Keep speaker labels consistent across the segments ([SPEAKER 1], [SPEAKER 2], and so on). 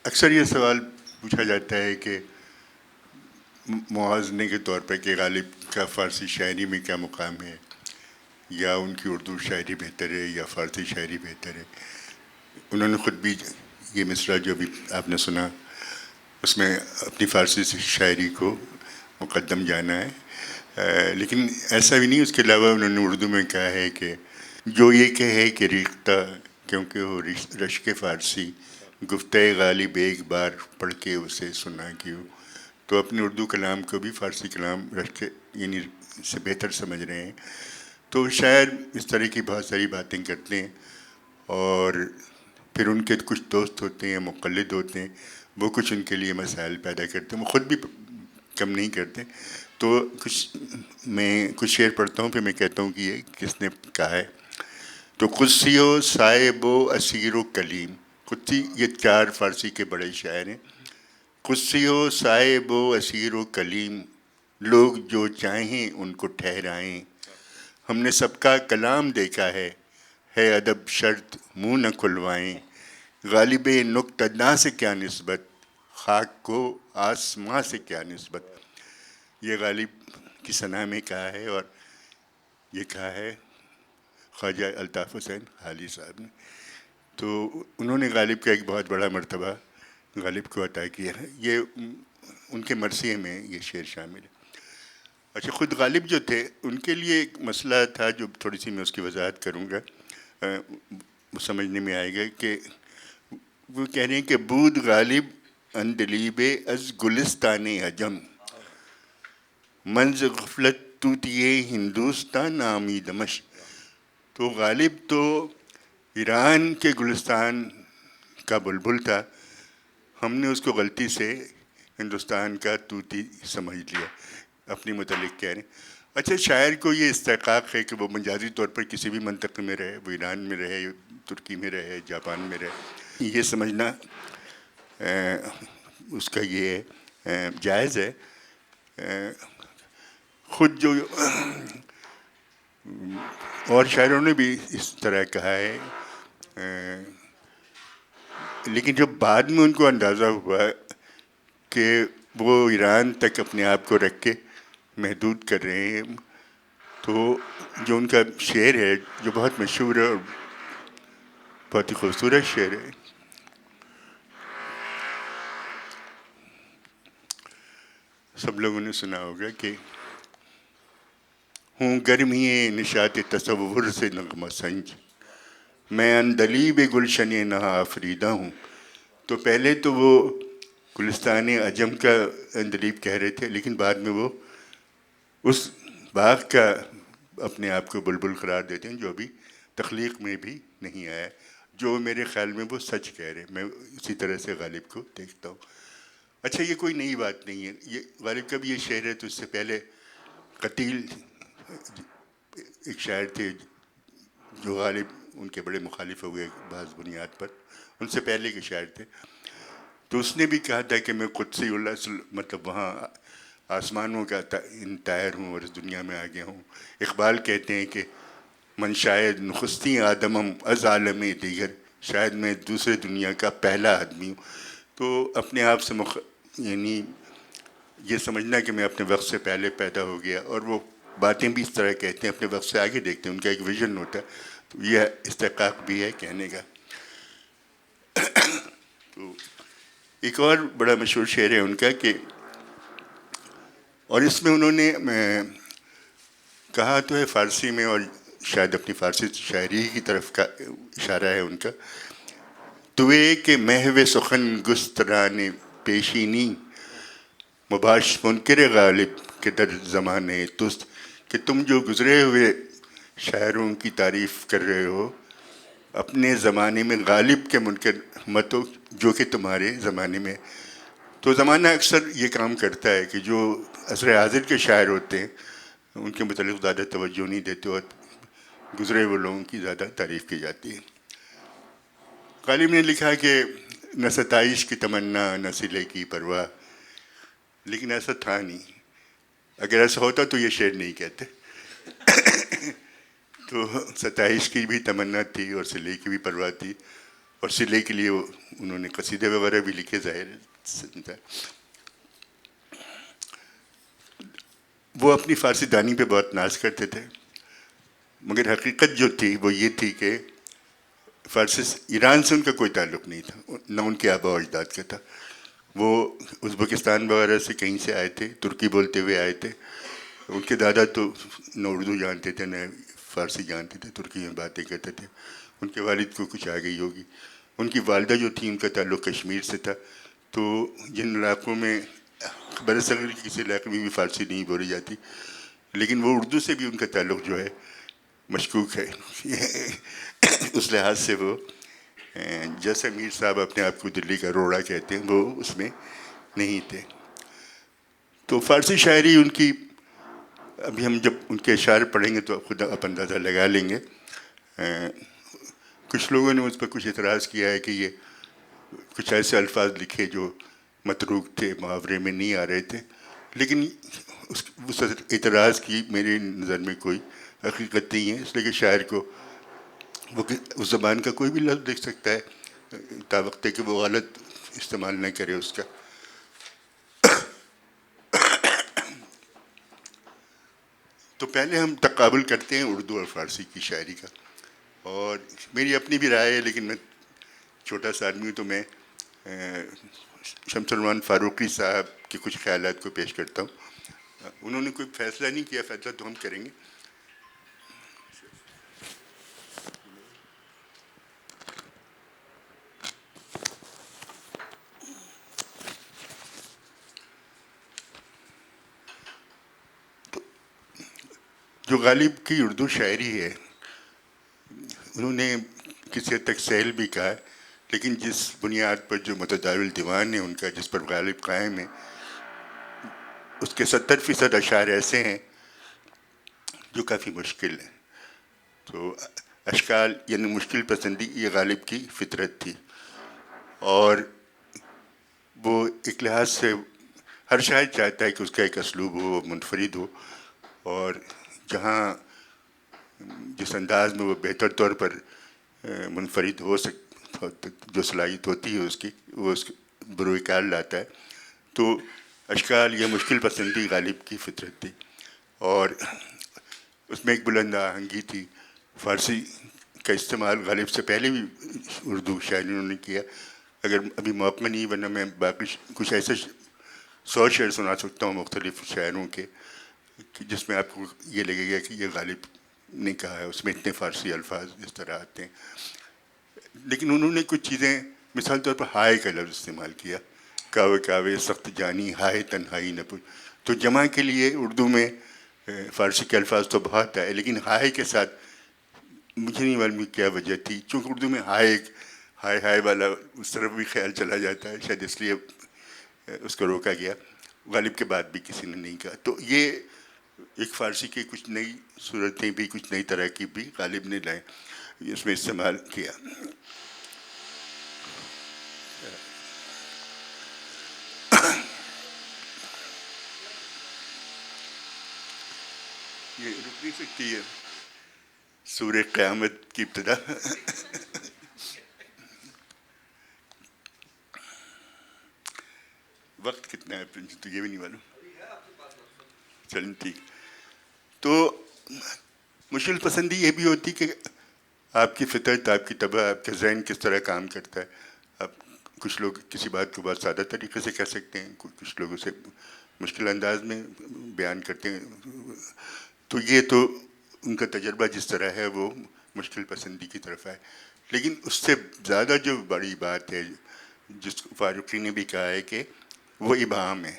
[SPEAKER 1] اکثر یہ سوال پوچھا جاتا ہے کہ موازنے کے طور پہ کہ غالب کا فارسی شاعری میں کیا مقام ہے، یا ان کی اردو شاعری بہتر ہے یا فارسی شاعری بہتر ہے. انہوں نے خود بھی یہ مصرع جو بھی آپ نے سنا اس میں اپنی فارسی شاعری کو مقدم جانا ہے. لیکن ایسا بھی نہیں، اس کے علاوہ انہوں نے اردو میں کہا ہے کہ جو یہ کہے کہ ریختہ کیونکہ وہ رشک فارسی گفتہ غالب ایک بار پڑھ کے اسے سنا کیوں. تو اپنے اردو کلام کو بھی فارسی کلام رشک یعنی سے بہتر سمجھ رہے ہیں. تو شاعر اس طرح کی بہت ساری باتیں کرتے ہیں، اور پھر ان کے کچھ دوست ہوتے ہیں، مقلد ہوتے ہیں، وہ کچھ ان کے لیے مسائل پیدا کرتے ہیں، وہ خود بھی کم نہیں کرتے. تو میں کچھ شعر پڑھتا ہوں، پھر میں کہتا ہوں کہ یہ کس نے کہا ہے. تو قدسی و صائب و اسیر و کلیم، قدسی یہ چار فارسی کے بڑے شاعر ہیں. قدسی و صائب و اسیر و کلیم، لوگ جو چاہیں ان کو ٹھہرائیں. ہم نے سب کا کلام دیکھا ہے ادب شرط منہ نہ کھلوائیں. غالب نقطہ سے کیا نسبت، خاک کو آسماں سے کیا نسبت. یہ غالب کی ثنا میں کہا ہے، اور یہ کہا ہے خواجہ الطاف حسین حالی صاحب نے. تو انہوں نے غالب کا ایک بہت بڑا مرتبہ غالب کو عطا کیا ہے. یہ ان کے مرثیے میں یہ شعر شامل ہے. اچھا، خود غالب جو تھے ان کے لیے ایک مسئلہ تھا جو تھوڑی سی میں اس کی وضاحت کروں گا، وہ سمجھنے میں آئے گا. کہ وہ کہہ رہے ہیں کہ بود غالب اندلیب از گلستان عجم، منز غفلت توتیے ہندوستان نامی دمش. تو غالب تو ایران کے گلستان کا بلبل تھا، ہم نے اس کو غلطی سے ہندوستان کا طوطی سمجھ لیا. اپنے متعلق کہہ رہے ہیں. اچھا، شاعر کو یہ استحقاق ہے کہ وہ مجازی طور پر کسی بھی منطقے میں رہے، وہ ایران میں رہے، ترکی میں رہے، جاپان میں رہے، یہ سمجھنا اس کا یہ جائز ہے. خود جو اور شاعروں نے بھی اس طرح کہا ہے، لیکن جب بعد میں ان کو اندازہ ہوا کہ وہ ایران تک اپنے آپ کو رکھ کے محدود کر رہے ہیں، تو جو ان کا شعر ہے جو بہت مشہور ہے اور بہت ہی خوبصورت شعر ہے، سب لوگوں نے سنا ہوگا کہ ہوں گرمی نشاط تصور سے نغمہ سنج، میں اندلیب گلشن نہا آفریدہ ہوں. تو پہلے تو وہ گلستان عجم کا اندلیب کہہ رہے تھے، لیکن بعد میں وہ اس باغ کا اپنے آپ کو بلبل قرار دیتے ہیں جو ابھی تخلیق میں بھی نہیں آیا، جو میرے خیال میں وہ سچ کہہ رہے ہیں. میں اسی طرح سے غالب کو دیکھتا ہوں. اچھا، یہ کوئی نئی بات نہیں ہے، یہ غالب کا بھی یہ شعر ہے. تو اس سے پہلے قتیل ایک شاعر تھے جو غالب ان کے بڑے مخالف ہو گئے بعض بنیاد پر، ان سے پہلے کے شاعر تھے. تو اس نے بھی کہا تھا کہ میں قدسی الاصل، مطلب وہاں آسمانوں کا طائر ہوں اور اس دنیا میں آ گیا ہوں. اقبال کہتے ہیں کہ من شاید نخستی آدمم از عالم دیگر، شاید میں دوسرے دنیا کا پہلا آدمی ہوں. تو اپنے آپ سے یعنی یہ سمجھنا کہ میں اپنے وقت سے پہلے پیدا ہو گیا، اور وہ باتیں بھی اس طرح کہتے ہیں، اپنے وقت سے آگے دیکھتے ہیں، ان کا ایک ویژن ہوتا ہے. تو یہ استحقاق بھی ہے کہنے کا. تو ایک اور بڑا مشہور شعر ہے ان کا کہ، اور اس میں انہوں نے کہا تو ہے فارسی میں، اور شاید اپنی فارسی شاعری کی طرف کا اشارہ ہے ان کا. توے کہ محو سخن گستران پیشینی، مباش منکر غالب کے در زمانے تست. کہ تم جو گزرے ہوئے شاعروں کی تعریف کر رہے ہو، اپنے زمانے میں غالب کے منکر مت ہو جو کہ تمہارے زمانے میں. تو زمانہ اکثر یہ کام کرتا ہے کہ جو عصر حاضر کے شاعر ہوتے ہیں ان کے متعلق زیادہ توجہ نہیں دیتے، اور گزرے ہوئے لوگوں کی زیادہ تعریف کی جاتی ہے. غالب نے لکھا کہ نہ ستائش کی تمنا نہ صلے کی پرواہ، لیکن ایسا تھا نہیں. اگر ایسا ہوتا تو یہ شعر نہیں کہتے. تو ستائش کی بھی تمنا تھی اور صلے کی بھی پرواہ تھی، اور صلے کے لیے انہوں نے قصیدے وغیرہ بھی لکھے، ظاہر ہے۔ وہ اپنی فارسی دانی پہ بہت ناز کرتے تھے، مگر حقیقت جو تھی وہ یہ تھی کہ فارسی ایران سے ان کا کوئی تعلق نہیں تھا، نہ ان کے آبا و اجداد کا تھا۔ وہ ازبکستان وغیرہ سے کہیں سے آئے تھے، ترکی بولتے ہوئے آئے تھے۔ ان کے دادا تو نہ اردو جانتے تھے نہ فارسی جانتے تھے، ترکی میں باتیں کرتے تھے۔ ان کے والد کو کچھ آ گئی ہوگی۔ ان کی والدہ جو تھی ان کا تعلق کشمیر سے تھا، تو جن علاقوں میں برصغیر کے کسی علاقے میں بھی فارسی نہیں بولی جاتی، لیکن وہ اردو سے بھی ان کا تعلق جو ہے مشکوک ہے۔ اس لحاظ سے وہ جیسے میر صاحب اپنے آپ کو دلی کا روڑا کہتے ہیں، وہ اس میں نہیں تھے۔ تو فارسی شاعری ان کی، ابھی ہم جب ان کے اشعار پڑھیں گے تو خود آپ اندازہ لگا لیں گے۔ کچھ لوگوں نے اس پر کچھ اعتراض کیا ہے کہ یہ کچھ ایسے الفاظ لکھے جو متروک تھے، محاورے میں نہیں آ رہے تھے، لیکن اس اعتراض کی میری نظر میں کوئی حقیقت نہیں ہے، اس لیے کہ شاعر کو وہ اس زبان کا کوئی بھی لفظ لکھ سکتا ہے، تاوقت کہ وہ غلط استعمال نہ کرے اس کا۔ تو پہلے ہم تقابل کرتے ہیں اردو اور فارسی کی شاعری کا، اور میری اپنی بھی رائے ہے، لیکن میں چھوٹا سا آدمی ہوں تو میں شمس الرحمن فاروقی صاحب کے کچھ خیالات کو پیش کرتا ہوں۔ انہوں نے کوئی فیصلہ نہیں کیا، فیصلہ تو ہم کریں گے۔ جو غالب کی اردو شاعری ہے، انہوں نے کسی حد تک سہل بھی کہا ہے، لیکن جس بنیاد پر جو متداول دیوان ہے ان کا، جس پر غالب قائم ہے، اس کے 70% اشعار ایسے ہیں جو کافی مشکل ہیں۔ تو اشکال یعنی مشکل پسندی یہ غالب کی فطرت تھی، اور وہ ایک لحاظ سے ہر شاعر چاہتا ہے کہ اس کا ایک اسلوب ہو، وہ منفرد ہو، اور جہاں جس انداز میں وہ بہتر طور پر منفرد ہو جو صلاحیت ہوتی ہے اس کی، وہ اس بروئے کار لاتا ہے۔ تو اشکال یا مشکل پسندی غالب کی فطرت تھی، اور اس میں ایک بلند آہنگی تھی۔ فارسی کا استعمال غالب سے پہلے بھی اردو شاعروں نے کیا، اگر ابھی موقع نہیں، ورنہ میں باقی کچھ ایسے 100 شعر سنا سکتا ہوں مختلف شاعروں کے، جس میں آپ کو یہ لگے گا کہ یہ غالب نے کہا ہے، اس میں اتنے فارسی الفاظ اس طرح آتے ہیں۔ لیکن انہوں نے کچھ چیزیں، مثال طور پر ہائے کا لفظ استعمال کیا، کاوے کاوے سخت جانی ہائے تنہائی نہ پوچھ۔ تو جمع کے لیے اردو میں فارسی کے الفاظ تو بہت ہے، لیکن ہائے کے ساتھ مجھے نہیں معلوم کیا وجہ تھی، چونکہ اردو میں ہائے ہائے والا اس طرف بھی خیال چلا جاتا ہے، شاید اس لیے اس کو روکا گیا۔ غالب کے بعد بھی کسی نے نہیں کہا۔ تو یہ ایک فارسی کی کچھ نئی صورتیں بھی، کچھ نئی ترقی بھی غالب نے لائیں، اس میں استعمال کیا۔ یہ رک نہیں سکتی ہے سورہ قیامت کی ابتدا۔ وقت کتنا ہے تو یہ بھی نہیں معلوم، چلیں ٹھیک۔ تو مشکل پسندی یہ بھی ہوتی کہ آپ کی فطرت، آپ کی طبع، آپ کا ذہن کس طرح کام کرتا ہے۔ آپ کچھ لوگ کسی بات کو بہت سادہ طریقے سے کہہ سکتے ہیں، کچھ لوگ اسے مشکل انداز میں بیان کرتے ہیں، تو یہ تو ان کا تجربہ جس طرح ہے وہ مشکل پسندی کی طرف ہے۔ لیکن اس سے زیادہ جو بڑی بات ہے، جس کو فاروقی نے بھی کہا ہے کہ وہ ابہام ہے۔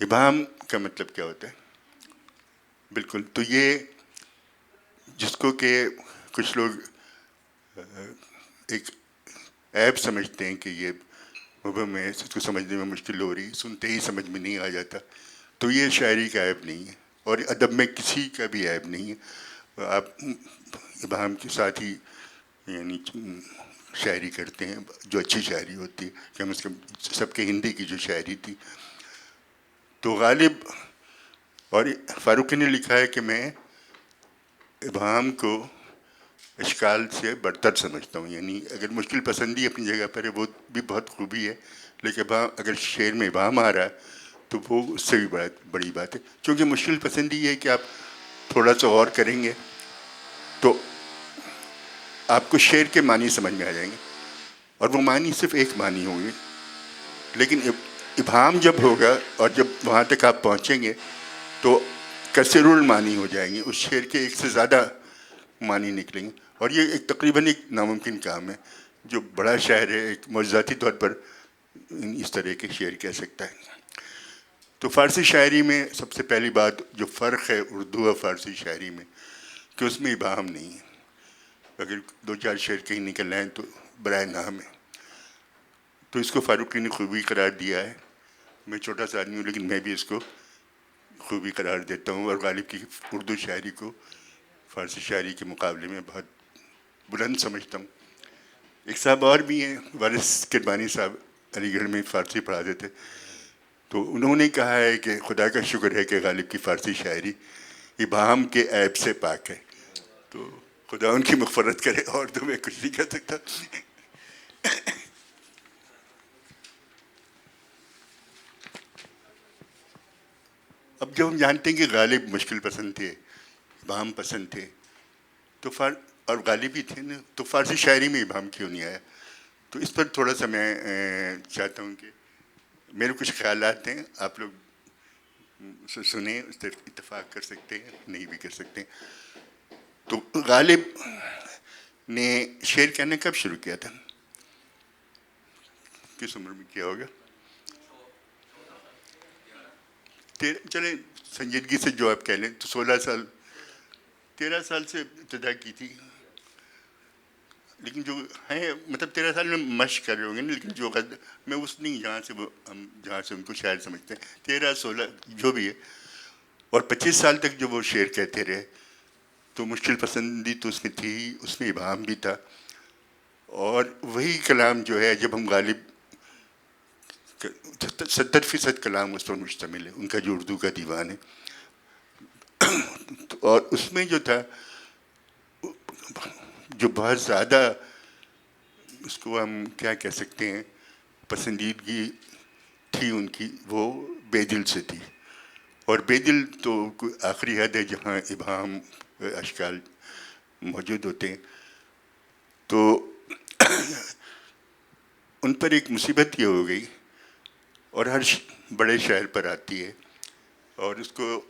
[SPEAKER 1] ابہام کا مطلب کیا ہوتا ہے؟ بالکل، تو یہ جس کو کہ کچھ لوگ ایک عیب سمجھتے ہیں کہ یہ مبہم ہے، اس کو سمجھنے میں مشکل ہو رہی، سنتے ہی سمجھ میں نہیں آ جاتا، تو یہ شاعری کا عیب نہیں ہے، اور ادب میں کسی کا بھی عیب نہیں ہے۔ آپ ابہام کے ساتھ ہی یعنی شاعری کرتے ہیں، جو اچھی شاعری ہوتی ہے، کم از کم سب کے ہندی کی جو شاعری تھی۔ تو غالب اور فاروقی نے لکھا ہے کہ میں ابہام کو اشکال سے برتر سمجھتا ہوں. یعنی اگر مشکل پسندی اپنی جگہ پر ہے وہ بھی بہت خوبی ہے، لیکن اگر شعر میں ابہام آ رہا ہے تو وہ اس سے بھی بڑی بات ہے. چونکہ مشکل پسندی یہ ہے کہ آپ تھوڑا سا غور کریں گے تو آپ کو شعر کے معنی سمجھ میں آ جائیں گے، اور وہ معنی صرف ایک معنی ہوں گے. لیکن ابہام جب ہوگا اور جب وہاں تک آپ پہنچیں گے تو کثیر المعانی ہو جائیں گے، اس شعر کے ایک سے زیادہ معنی نکلیں گے. اور یہ ایک تقریباً ایک ناممکن کام ہے. جو بڑا شاعر ہے ایک معجزاتی طور پر اس طرح کے شعر کہہ سکتا ہے. تو فارسی شاعری میں سب سے پہلی بات جو فرق ہے اردو اور فارسی شاعری میں، کہ اس میں ابہام نہیں ہے. اگر دو چار شعر کہیں نکل آئیں تو برائے نام ہے. تو اس کو فاروقی نے خوبی قرار دیا ہے. میں چھوٹا سا آدمی ہوں لیکن میں بھی اس کو خوبی قرار دیتا ہوں، اور غالب کی اردو شاعری کو فارسی شاعری کے مقابلے میں بہت بلند سمجھتا ہوں. ایک صاحب اور بھی ہیں، وارث کربانی صاحب، علی گڑھ میں فارسی پڑھاتے تھے. تو انہوں نے کہا ہے کہ خدا کا شکر ہے کہ غالب کی فارسی شاعری ابہام کے عیب سے پاک ہے. تو خدا ان کی مغفرت کرے، اور تو میں کچھ نہیں کہہ سکتا. اب جب ہم جانتے ہیں کہ غالب مشکل پسند تھے، ابہام پسند تھے، تو اور غالب ہی تھے نا، تو فارسی شاعری میں ابہام کیوں نہیں آیا؟ تو اس پر تھوڑا سا میں چاہتا ہوں کہ میرے کچھ خیالات ہیں، آپ لوگ سنیں، اس سے اتفاق کر سکتے ہیں، نہیں بھی کر سکتے. تو غالب نے شعر کہنا کب شروع کیا تھا؟ کس عمر میں کیا ہوگا؟ چلیں سنجیدگی سے جو آپ کہہ لیں تو 16 سال 13 سال سے ابتدا کی تھی. لیکن جو ہیں مطلب 13 سال میں مشق کر رہے ہوں گے نا، لیکن جو میں اس نہیں جہاں سے وہ ہم جہاں سے ان کو شاعر سمجھتے ہیں 13 16 جو بھی ہے. اور 25 سال تک جو وہ شعر کہتے رہے تو مشکل پسندی تو اس میں تھی ہی، اس میں ابہام بھی تھا. اور وہی کلام جو ہے جب ہم غالب 70% کلام اس پر مشتمل ہے، ان کا جو اردو کا دیوان ہے. اور اس میں جو تھا جو بہت زیادہ اس کو ہم کیا کہہ سکتے ہیں پسندیدگی تھی ان کی، وہ بے دل سے تھی. اور بے دل تو کوئی آخری حد ہے جہاں ابہام اشکال موجود ہوتے ہیں. تو ان پر ایک مصیبت یہ ہو گئی، اور ہر بڑے شاعر پر آتی ہے، اور اس کو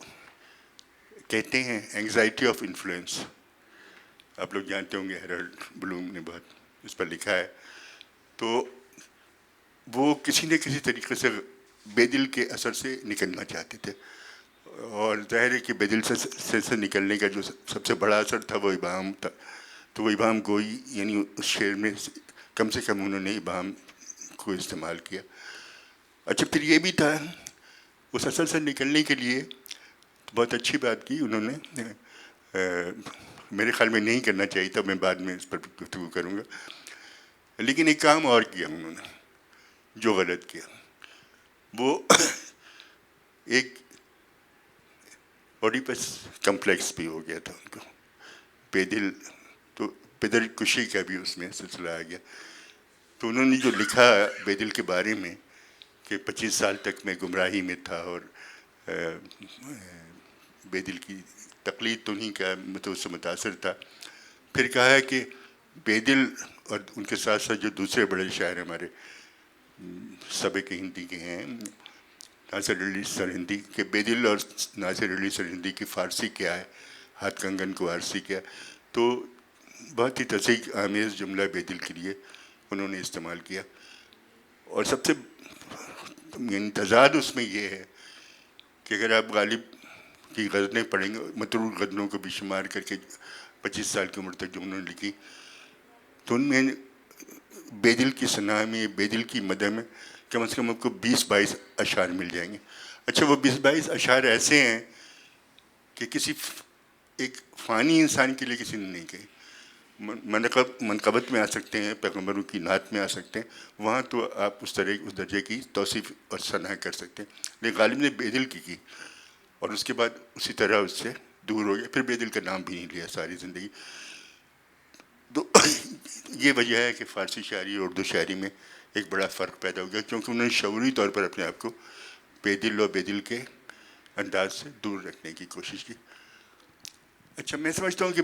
[SPEAKER 1] کہتے ہیں اینگزائٹی آف انفلوئنس. آپ لوگ جانتے ہوں گے، ہیرالڈ بلوم نے بہت اس پر لکھا ہے. تو وہ کسی نہ کسی طریقے سے بے دل کے اثر سے نکلنا چاہتے تھے، اور ظاہر ہے کہ بے دل سے نکلنے کا جو سب سے بڑا اثر تھا وہ ابہام تھا. تو وہ ابہام گوئی، یعنی اس شعر میں کم سے کم انہوں نے ابہام کو استعمال کیا. اچھا پھر یہ بھی تھا اس اثر سے نکلنے کے لیے بہت اچھی بات کی انہوں نے، میرے خیال میں نہیں کرنا چاہیے تھا، میں بعد میں اس پر گفتگو کروں گا. لیکن ایک کام اور کیا انہوں نے جو غلط کیا، وہ ایک اوڈیپس کمپلیکس بھی ہو گیا تھا ان کو. بے دل تو پدر کشی کا بھی اس میں سلسلہ آ گیا. تو انہوں نے جو لکھا بے دل کے بارے میں کہ 25 سال تک میں گمراہی میں تھا، اور بے دل کی تقلید تو نہیں کہا، تو اس سے متاثر تھا. پھر کہا ہے کہ بے دل اور ان کے ساتھ ساتھ جو دوسرے بڑے شاعر ہمارے سابق ہندی کے ہیں، ناصر علی سرہندی، کہ بے دل اور ناصر علی سرہندی کی فارسی کیا ہے، ہاتھ کنگن کو وارسی کیا. تو بہت ہی تصحیح آمیز جملہ بے دل کے لیے انہوں نے استعمال کیا. اور سب سے تضاد اس میں یہ ہے کہ اگر آپ غالب کی غزلیں پڑھیں گے، مطروح غزلوں کو بھی شمار کر کے 25 سال کی عمر تک جو انہوں نے لکھی، تو ان میں بے دل کی ثنا میں، بے دل کی مدح میں کم از کم آپ کو 20 22 اشعار مل جائیں گے. اچھا وہ 20 22 اشعار ایسے ہیں کہ کسی ایک فانی انسان کے لیے کسی نے نہیں کہے. منقبت میں آ سکتے ہیں، پیغمبروں کی نعت میں آ سکتے ہیں، وہاں تو آپ اس درجے کی توصیف اور ثنا کر سکتے ہیں. لیکن غالب نے بے دل کی، اور اس کے بعد اسی طرح اس سے دور ہو گیا. پھر بے دل کا نام بھی نہیں لیا ساری زندگی. یہ وجہ ہے کہ فارسی شاعری اور اردو شاعری میں ایک بڑا فرق پیدا ہو گیا، کیونکہ انہوں نے شعوری طور پر اپنے آپ کو بے دل اور بے دل کے انداز سے دور رکھنے کی کوشش کی۔ اچھا، میں سمجھتا ہوں کہ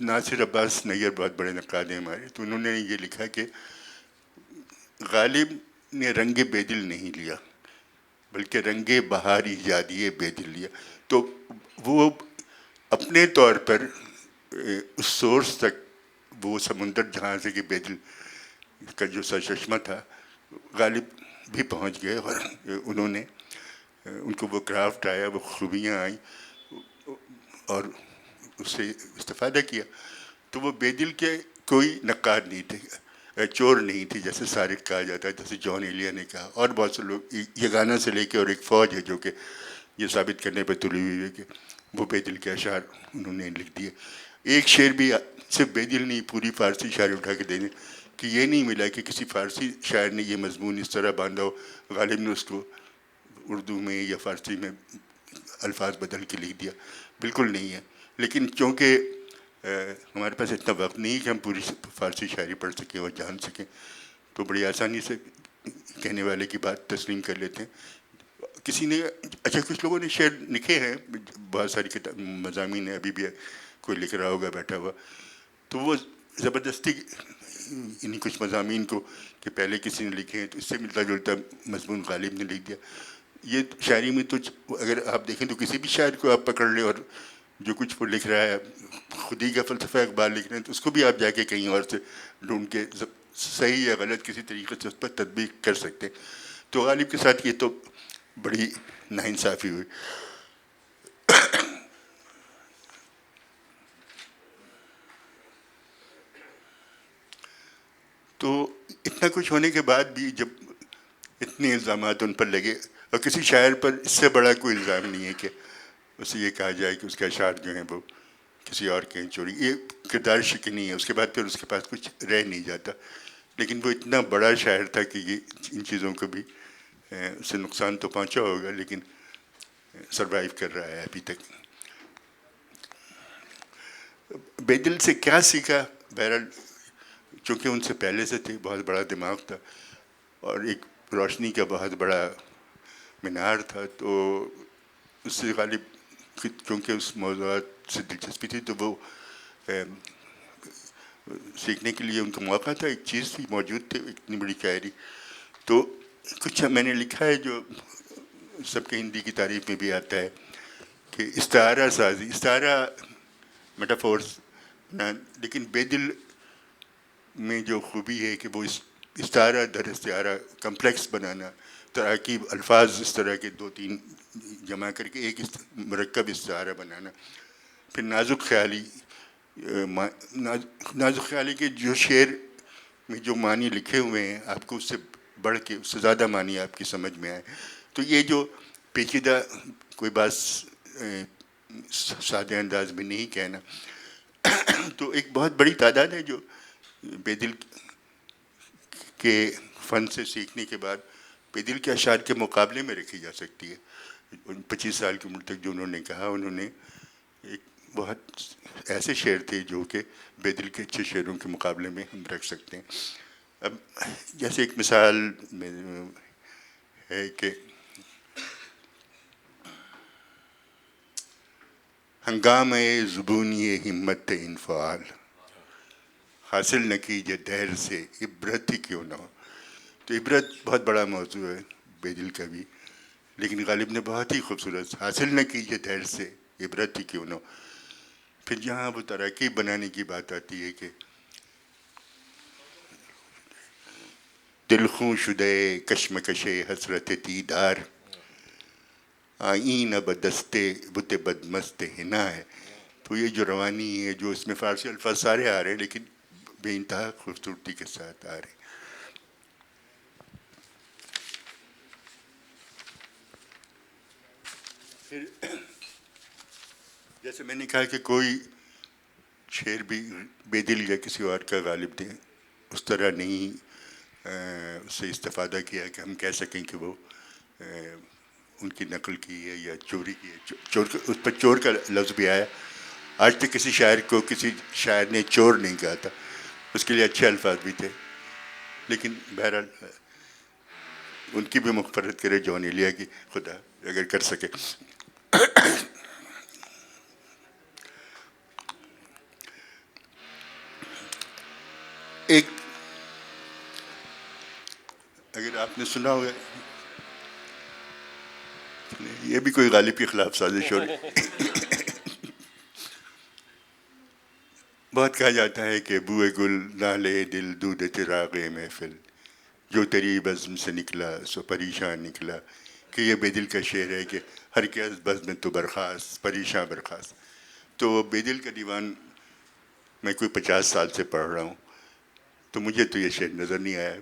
[SPEAKER 1] ناصر عباس نیر بہت بڑے نقاد ہیں ہمارے، تو انہوں نے یہ لکھا کہ غالب نے رنگ بے دل نہیں لیا بلکہ رنگ بہار ایجادی بے دل لیا۔ تو وہ اپنے طور پر اس سورس تک، وہ سمندر جہاں سے کہ بے دل کا جو سرچشمہ تھا، غالب بھی پہنچ گئے، اور انہوں نے ان کو وہ کرافٹ آیا، وہ خوبیاں آئیں اور اس سے استفادہ کیا۔ تو وہ بے دل کے کوئی نقاد نہیں تھے، چور نہیں تھی جیسے سارق کہا جاتا ہے، جیسے جان ایلیا نے کہا، اور بہت سے لوگ، یہ گانا سے لے کے اور ایک فوج ہے جو کہ یہ ثابت کرنے پہ تلی ہوئی ہے کہ وہ بے دل کے اشعار انہوں نے لکھ دیے۔ ایک شعر بھی صرف بے دل نہیں، پوری فارسی شاعری اٹھا کے دینے کہ یہ نہیں ملا کہ کسی فارسی شاعر نے یہ مضمون اس طرح باندھا ہو، غالب نے اس کو اردو میں یا فارسی میں الفاظ بدل کے لکھ دیا، بالکل نہیں ہے۔ لیکن چونکہ ہمارے پاس اتنا وقت نہیں کہ ہم پوری فارسی شاعری پڑھ سکیں اور جان سکیں، تو بڑی آسانی سے کہنے والے کی بات تسلیم کر لیتے ہیں۔ کسی نے، اچھا کچھ لوگوں نے شعر لکھے ہیں، بہت ساری مضامین ہیں، ابھی بھی کوئی لکھ رہا ہوگا بیٹھا ہوا، تو وہ زبردستی انہیں کچھ مضامین کو کہ پہلے کسی نے لکھے ہیں تو اس سے ملتا جلتا مضمون غالب نے لکھ دیا۔ یہ شاعری میں تو اگر آپ دیکھیں تو کسی بھی شاعر کو آپ پکڑ لیں اور جو کچھ وہ لکھ رہا ہے، خود ہی کا فلسفہ اقبال لکھ رہے ہیں، تو اس کو بھی آپ جا کے کہیں اور سے ڈھونڈ کے صحیح یا غلط کسی طریقے سے اس پر تطبیق کر سکتے ہیں۔ تو غالب کے ساتھ یہ تو بڑی ناانصافی ہوئی۔ تو اتنا کچھ ہونے کے بعد بھی جب اتنے الزامات ان پر لگے، اور کسی شاعر پر اس سے بڑا کوئی الزام نہیں ہے کہ اسے یہ کہا جائے کہ اس کے اشعار جو ہیں وہ کسی اور کے چوری، یہ کردار شکنی ہے، اس کے بعد پھر اس کے پاس کچھ رہ نہیں جاتا۔ لیکن وہ اتنا بڑا شاعر تھا کہ یہ ان چیزوں کو بھی اسے نقصان تو پہنچا ہوگا، لیکن سروائیو کر رہا ہے ابھی تک۔ بے دل سے کیا سیکھا؟ بہرحال چونکہ ان سے پہلے سے تھے، بہت بڑا دماغ تھا اور ایک روشنی کا بہت بڑا مینار تھا، تو اس سے غالب چونکہ اس موضوعات سے دلچسپی تھی تو وہ سیکھنے کے لیے ان کا موقع تھا، ایک چیز تھی، موجود تھی اتنی بڑی شاعری۔ تو کچھ میں نے لکھا ہے جو سب کے ہندی کی تعریف میں بھی آتا ہے کہ استعارہ سازی، استعارہ میٹافورس، لیکن بے دل میں جو خوبی ہے کہ وہ استعارہ در استعارہ کمپلیکس بنانا، تراکیب الفاظ اس طرح کے دو تین جمع کر کے ایک مرکب استعارہ بنانا، پھر نازک خیالی، نازک خیالی کے جو شعر میں جو معنی لکھے ہوئے ہیں آپ کو اس سے بڑھ کے اس سے زیادہ معنی آپ کی سمجھ میں آئے، تو یہ جو پیچیدہ کوئی بات سادہ انداز میں نہیں کہنا، تو ایک بہت بڑی تعداد ہے جو بے دل کے فن سے سیکھنے کے بعد بے دل کے اشعار کے مقابلے میں رکھی جا سکتی ہے۔ 25 سال کی عمر تک جو انہوں نے کہا، انہوں نے ایک بہت ایسے شعر تھے جو کہ بے دل کے اچھے شعروں کے مقابلے میں ہم رکھ سکتے ہیں۔ اب جیسے ایک مثال میں ہے کہ ہنگامِ زبونی ہمت انفعال، حاصل نہ کیجیے دہر سے عبرت ہی کیوں نہ ہو۔ تو عبرت بہت بڑا موضوع ہے بے دل کا بھی، لیکن غالب نے بہت ہی خوبصورت، حاصل نہ کیجیے دہر سے عبرت ہی کیوں نہ ہو۔ پھر جہاں وہ تراکیب بنانے کی بات آتی ہے کہ دل خوں شدے کشمکش حسرت دیدار، آئین بدست بت بدمست حنا ہے، تو یہ جو روانی ہے، جو اس میں فارسی الفاظ سارے آ رہے ہیں لیکن بے انتہا خوبصورتی کے ساتھ آ رہے ہیں۔ پھر جیسے میں نے کہا کہ کوئی شعر بھی بے دل یا کسی اور کا غالب نے اس طرح نہیں اس سے استفادہ کیا کہ ہم کہہ سکیں کہ وہ ان کی نقل کی ہے یا چوری کی ہے۔ چور اس پر چور کا لفظ بھی آیا، آج تک کسی شاعر کو کسی شاعر نے چور نہیں کہا تھا۔ اس کے لیے اچھے الفاظ بھی تھے، لیکن بہرحال ان کی بھی مغفرت کرے جون ایلیا کی خدا اگر کر سکے. ایک اگر آپ نے سنا ہوگا، یہ بھی کوئی غالب کے خلاف سازش ہو رہی. بہت کہا جاتا ہے کہ بوئے گل نالے دل دودھ چراغ محفل، جو تیری بزم سے نکلا سو پریشان نکلا. کہ یہ بے دل کا شعر ہے کہ ہر کے از بزم تو برخاست پریشاں برخاست. تو بے دل کا دیوان میں کوئی 50 سال سے پڑھ رہا ہوں، تو مجھے تو یہ شعر نظر نہیں آیا.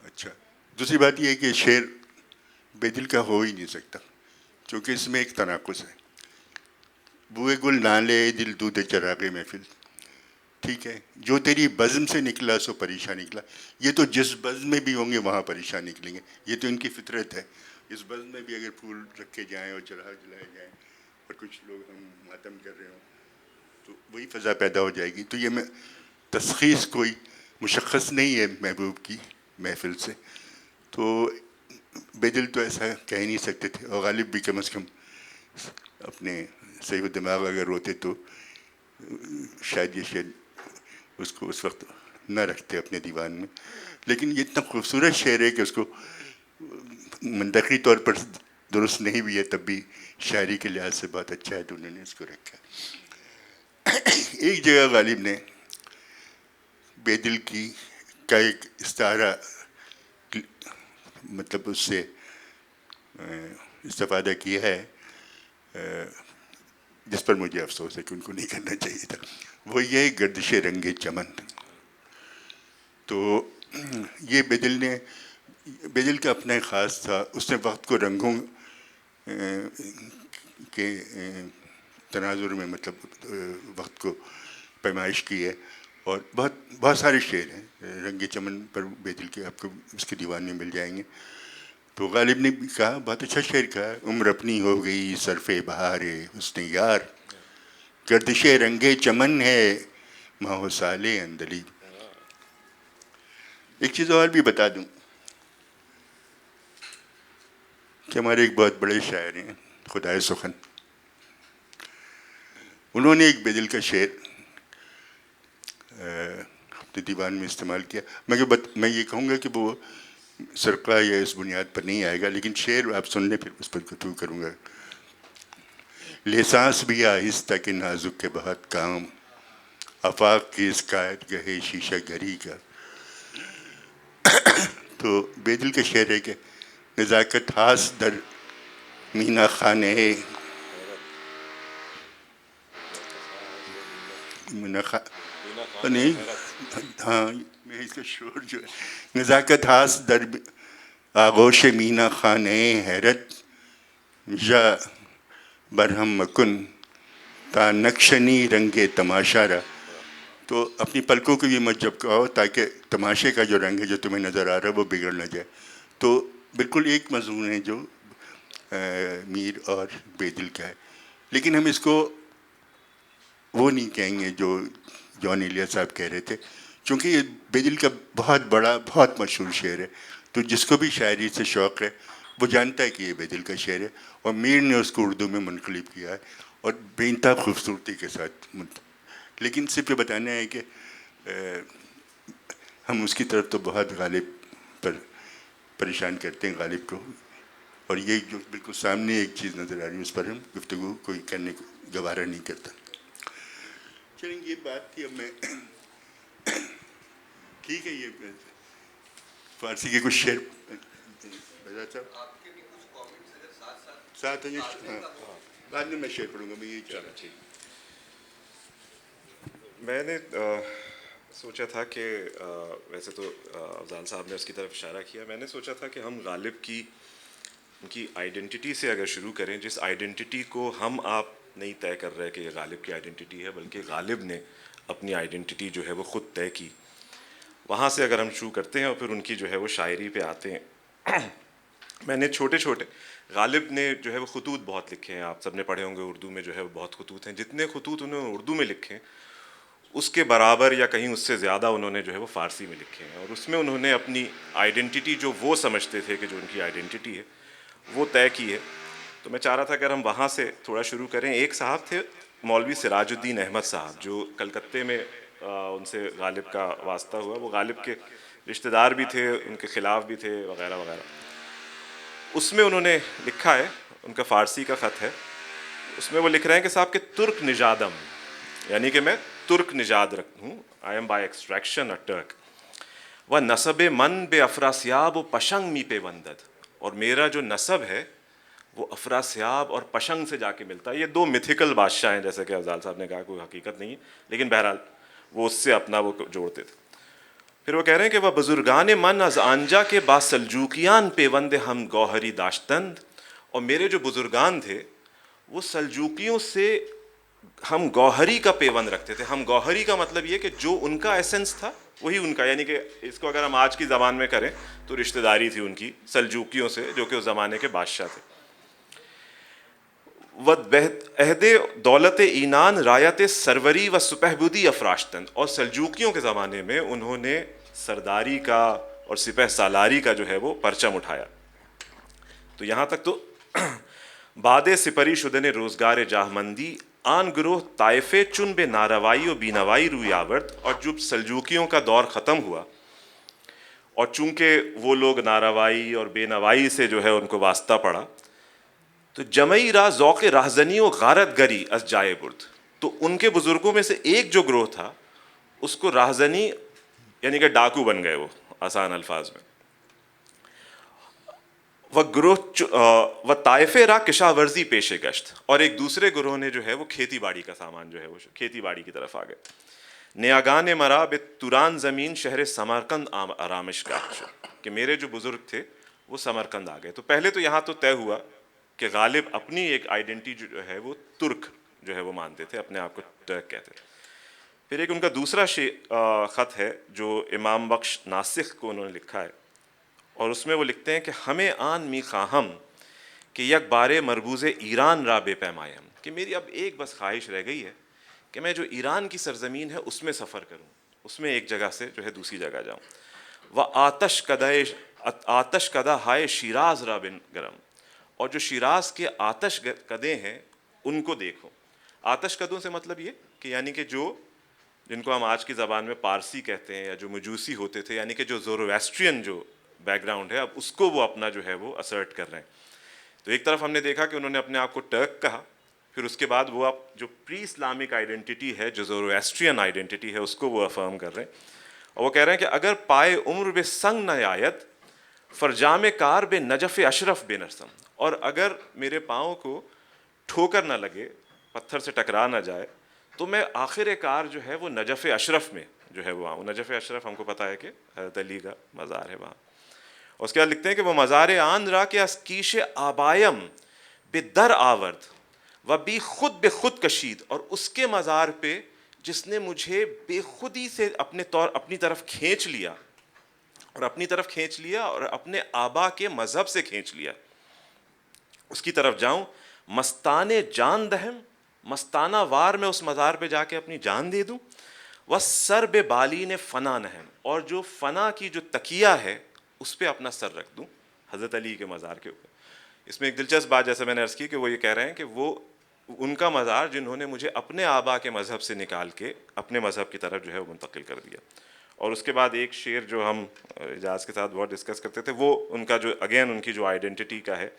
[SPEAKER 1] اچھا، دوسری بات یہ ہے کہ شعر بے دل کا ہو ہی نہیں سکتا، چونکہ اس میں ایک تناقض ہے. بوئے گل نالے دل دودھ چراغ محفل، ٹھیک ہے، جو تیری بزم سے نکلا سو پریشان نکلا. یہ تو جس بزم میں بھی ہوں گے وہاں پریشان نکلیں گے، یہ تو ان کی فطرت ہے. اس بزم میں بھی اگر پھول رکھے جائیں اور جلائے جائیں اور کچھ لوگ ہم ماتم کر رہے ہوں تو وہی فضا پیدا ہو جائے گی. تو یہ میں تشخیص کوئی مشخص نہیں ہے محبوب کی محفل سے. تو بے دل تو ایسا کہہ ہی نہیں سکتے تھے، اور غالب بھی کم از کم اپنے صحیح و دماغ اگر روتے تو شاید یہ شعر اس کو اس وقت نہ رکھتے اپنے دیوان میں. لیکن یہ اتنا خوبصورت شعر ہے کہ اس کو منطقی طور پر درست نہیں بھی ہے، تب بھی شاعری کے لحاظ سے بہت اچھا ہے تو انہوں نے اس کو رکھا. ایک جگہ غالب نے بے دل کی کا ایک استعارہ مطلب اس سے استفادہ کیا ہے جس پر مجھے افسوس ہے کہ ان کو نہیں کرنا چاہیے تھا. وہ یہ گردش رنگ چمن. تو یہ بے دل کا اپنا ایک خاص تھا. اس نے وقت کو رنگوں کے تناظر میں مطلب وقت کو پیمائش کی ہے، اور بہت سارے شعر ہیں رنگ چمن پر بے دل کے، آپ کو اس کے دیوان میں مل جائیں گے. تو غالب نے بھی کہا، بہت اچھا شعر کہا، عمر اپنی ہو گئی صرف بہار حسن یار، گردش رنگ چمن ہے ماہ و سال اندلی. ایک چیز اور بھی بتا دوں کہ ہمارے ایک بہت بڑے شاعر ہیں خدائے سخن، انہوں نے ایک بے دل کا شعر اپنے دیوان میں استعمال کیا. میں یہ کہوں گا کہ وہ سرقہ یا اس بنیاد پر نہیں آئے گا، لیکن شعر آپ سن لیں پھر اس پر گفتگو کروں گا. لحساس بھی آہستہ کہ نازک کے بہت کام، آفاق کی اس قائد گہے شیشہ گھری کا. تو بے دل کا شعر ہے کہ نزاکت ہاس در مینا خانے نہیں، ہاں میں اس کا شور جو ہے، نزاکت ہاس در آغوش مینا خانے حیرت، یا برہم مکن تا نقشنی رنگ تماشا را. تو اپنی پلکوں کو یہ مت جھپکاؤ تاکہ تماشے کا جو رنگ ہے جو تمہیں نظر آ رہا ہے وہ بگڑ نہ جائے. تو بالکل ایک مضمون ہے جو میر اور بے دل کا ہے. لیکن ہم اس کو وہ نہیں کہیں گے جو جون ایلیا صاحب کہہ رہے تھے، چونکہ یہ بے دل کا بہت بڑا بہت مشہور شعر ہے. تو جس کو بھی شاعری سے شوق ہے وہ جانتا ہے کہ یہ بے دل کا شعر ہے، اور میر نے اس کو اردو میں منقلب کیا ہے اور بے انتہا خوبصورتی کے ساتھ لیکن صرف یہ بتانا ہے کہ ہم اس کی طرف تو بہت غالب پر پریشان کرتے ہیں غالب کو، اور یہ جو بالکل سامنے ایک چیز نظر آ رہی ہے اس پر ہم گفتگو کوئی کرنے کو گوارا نہیں کرتا. چلیں یہ بات تھی. اب میں ٹھیک ہے، یہ فارسی کے کچھ شعر ساتھ ہیں، بعد میں شعر پڑھوں گا. میں یہی چاہ رہا.
[SPEAKER 2] میں نے سوچا تھا کہ ویسے تو افضال صاحب نے اس کی طرف اشارہ کیا، میں نے سوچا تھا کہ ہم غالب کی ان کی آئیڈینٹی سے اگر شروع کریں، جس آئیڈینٹی کو ہم آپ نہیں طے کر رہے کہ یہ غالب کی آئیڈینٹی ہے، بلکہ غالب نے اپنی آئیڈینٹی جو ہے وہ خود طے کی، وہاں سے اگر ہم شروع کرتے ہیں اور پھر ان کی جو ہے وہ شاعری پہ آتے ہیں. میں نے چھوٹے غالب نے جو ہے وہ خطوط بہت لکھے ہیں، آپ سب نے پڑھے ہوں گے اردو میں جو ہے وہ بہت خطوط ہیں. جتنے خطوط انہوں نے اردو میں لکھے اس کے برابر یا کہیں اس سے زیادہ انہوں نے جو ہے وہ فارسی میں لکھے ہیں، اور اس میں انہوں نے اپنی آئیڈینٹی جو وہ سمجھتے تھے کہ جو ان کی آئیڈینٹی ہے وہ طے کی ہے. تو میں چاہ رہا تھا اگر ہم وہاں سے تھوڑا شروع کریں. ایک صاحب تھے مولوی سراج الدین احمد صاحب، جو کلکتے میں ان سے غالب کا واسطہ ہوا. وہ غالب کے رشتہ دار بھی تھے، ان کے خلاف بھی تھے وغیرہ وغیرہ. اس میں انہوں نے لکھا ہے، ان کا فارسی کا خط ہے، اس میں وہ لکھ رہے ہیں کہ صاحب کہ ترک نژادم، یعنی کہ میں ترک نژاد ہوں، I am by extraction a Turk, و نسب من بے افراسیاب و پشنگ می پیوندد، اور میرا جو نسب ہے وہ افراسیاب اور پشنگ سے جا کے ملتا ہے. یہ دو میتھیکل بادشاہ ہیں، جیسے کہ افضال صاحب نے کہا، کوئی حقیقت نہیں ہے، لیکن بہرحال وہ اس سے اپنا وہ جوڑتے تھے. پھر وہ کہہ رہے ہیں کہ وہ بزرگان من از آنجا کے با سلجوکیان پیوند ہم گوہری داشتند، اور میرے جو بزرگان تھے وہ سلجوکیوں سے ہم گوہری کا پیوند رکھتے تھے. ہم گوہری کا مطلب یہ کہ جو ان کا ایسنس تھا وہی ان کا، یعنی کہ اس کو اگر ہم آج کی زبان میں کریں تو رشتہ داری تھی ان کی سلجوکیوں سے، جو کہ اس زمانے کے بادشاہ تھے. عہد دولت اینان رایت سروری و سپہبودی افراشتند، اور سلجوکیوں کے زمانے میں انہوں نے سرداری کا اور سپہ سالاری کا جو ہے وہ پرچم اٹھایا. تو یہاں تک تو باد سپری شدن روزگار جاہمندی آن گروہ طائفے چن بے ناروائی و بینوائی روی آورد. اور جب سلجوکیوں کا دور ختم ہوا اور چونکہ وہ لوگ ناروائی اور بے نوائی سے جو ہے ان کو واسطہ پڑا، تو جمعی را ذوق راہزنی و غارت گری از جائے برد. تو ان کے بزرگوں میں سے ایک جو گروہ تھا اس کو راہزنی یعنی کہ ڈاکو بن گئے وہ، آسان الفاظ میں. وہ گروہ و طائفے را کشا ورزی پیش گشت، اور ایک دوسرے گروہ نے جو ہے وہ کھیتی باڑی کا سامان جو ہے وہ کھیتی باڑی کی طرف آ گئے. نیاگان مرا بے توران زمین شہر سمرقند آرامش گاہ شد، کہ میرے جو بزرگ تھے وہ سمرقند آ گئے. تو پہلے تو یہاں تو طے ہوا کہ غالب اپنی ایک آئیڈینٹی جو ہے وہ ترک جو ہے وہ مانتے تھے، اپنے آپ کو ٹرک کہتے تھے. پھر ایک ان کا دوسرا خط ہے جو امام بخش ناسخ کو انہوں نے لکھا ہے، اور اس میں وہ لکھتے ہیں کہ ہمیں آن می خواہم کہ یک بارے مربوز ایران را بے پیمایم، کہ میری اب ایک بس خواہش رہ گئی ہے کہ میں جو ایران کی سرزمین ہے اس میں سفر کروں، اس میں ایک جگہ سے جو ہے دوسری جگہ جاؤں. وہ آتش کدہ ہائے شیراز را بن گرم، اور جو شیراز کے آتش کدے ہیں ان کو دیکھو. آتش کدوں سے مطلب یہ کہ یعنی کہ جو جن کو ہم آج کی زبان میں پارسی کہتے ہیں، یا جو مجوسی ہوتے تھے، یعنی کہ جو زورویسٹرین جو بیک گراؤنڈ ہے، اب اس کو وہ اپنا جو ہے وہ اسرٹ کر رہے ہیں. تو ایک طرف ہم نے دیکھا کہ انہوں نے اپنے آپ کو ٹرک کہا، پھر اس کے بعد وہ اب جو پری اسلامک آئیڈینٹی ہے، جو زورویسٹرین آئیڈینٹی ہے، اس کو وہ افرم کر رہے ہیں. اور وہ کہہ رہے ہیں کہ اگر پائے عمر بے سنگ نہ آیت فرجام کار بے نجف اشرف بے نرسم، اور اگر میرے پاؤں کو ٹھوکر نہ لگے، پتھر سے ٹکرا نہ جائے، تو میں آخر کار جو ہے وہ نجف اشرف میں جو ہے وہ آؤں. نجف اشرف ہم کو پتہ ہے کہ حضرت علی کا مزار ہے وہاں. اور اس کے بعد لکھتے ہیں کہ وہ مزار آن را کے اسکیش آبائم بے در آورد و بی خود بے خود کشید، اور اس کے مزار پہ جس نے مجھے بے خودی سے اپنی طرف کھینچ لیا، اور اپنے آبا کے مذہب سے کھینچ لیا، اس کی طرف جاؤں. مستانِ جان دہم، مستانہ وار میں اس مزار پہ جا کے اپنی جان دے دوں. وہ سر بے بالین فنا نہم، اور جو فنا کی جو تکیہ ہے اس پہ اپنا سر رکھ دوں حضرت علی کے مزار کے اوپر. اس میں ایک دلچسپ بات جیسے میں نے عرض کی کہ وہ یہ کہہ رہے ہیں کہ وہ ان کا مزار جنہوں نے مجھے اپنے آبا کے مذہب سے نکال کے اپنے مذہب کی طرف جو ہے وہ منتقل کر دیا. اور اس کے بعد ایک شعر جو ہم اعجاز کے ساتھ بہت ڈسکس کرتے تھے، وہ ان کا جو اگین ان کی جو آئیڈینٹی کا ہے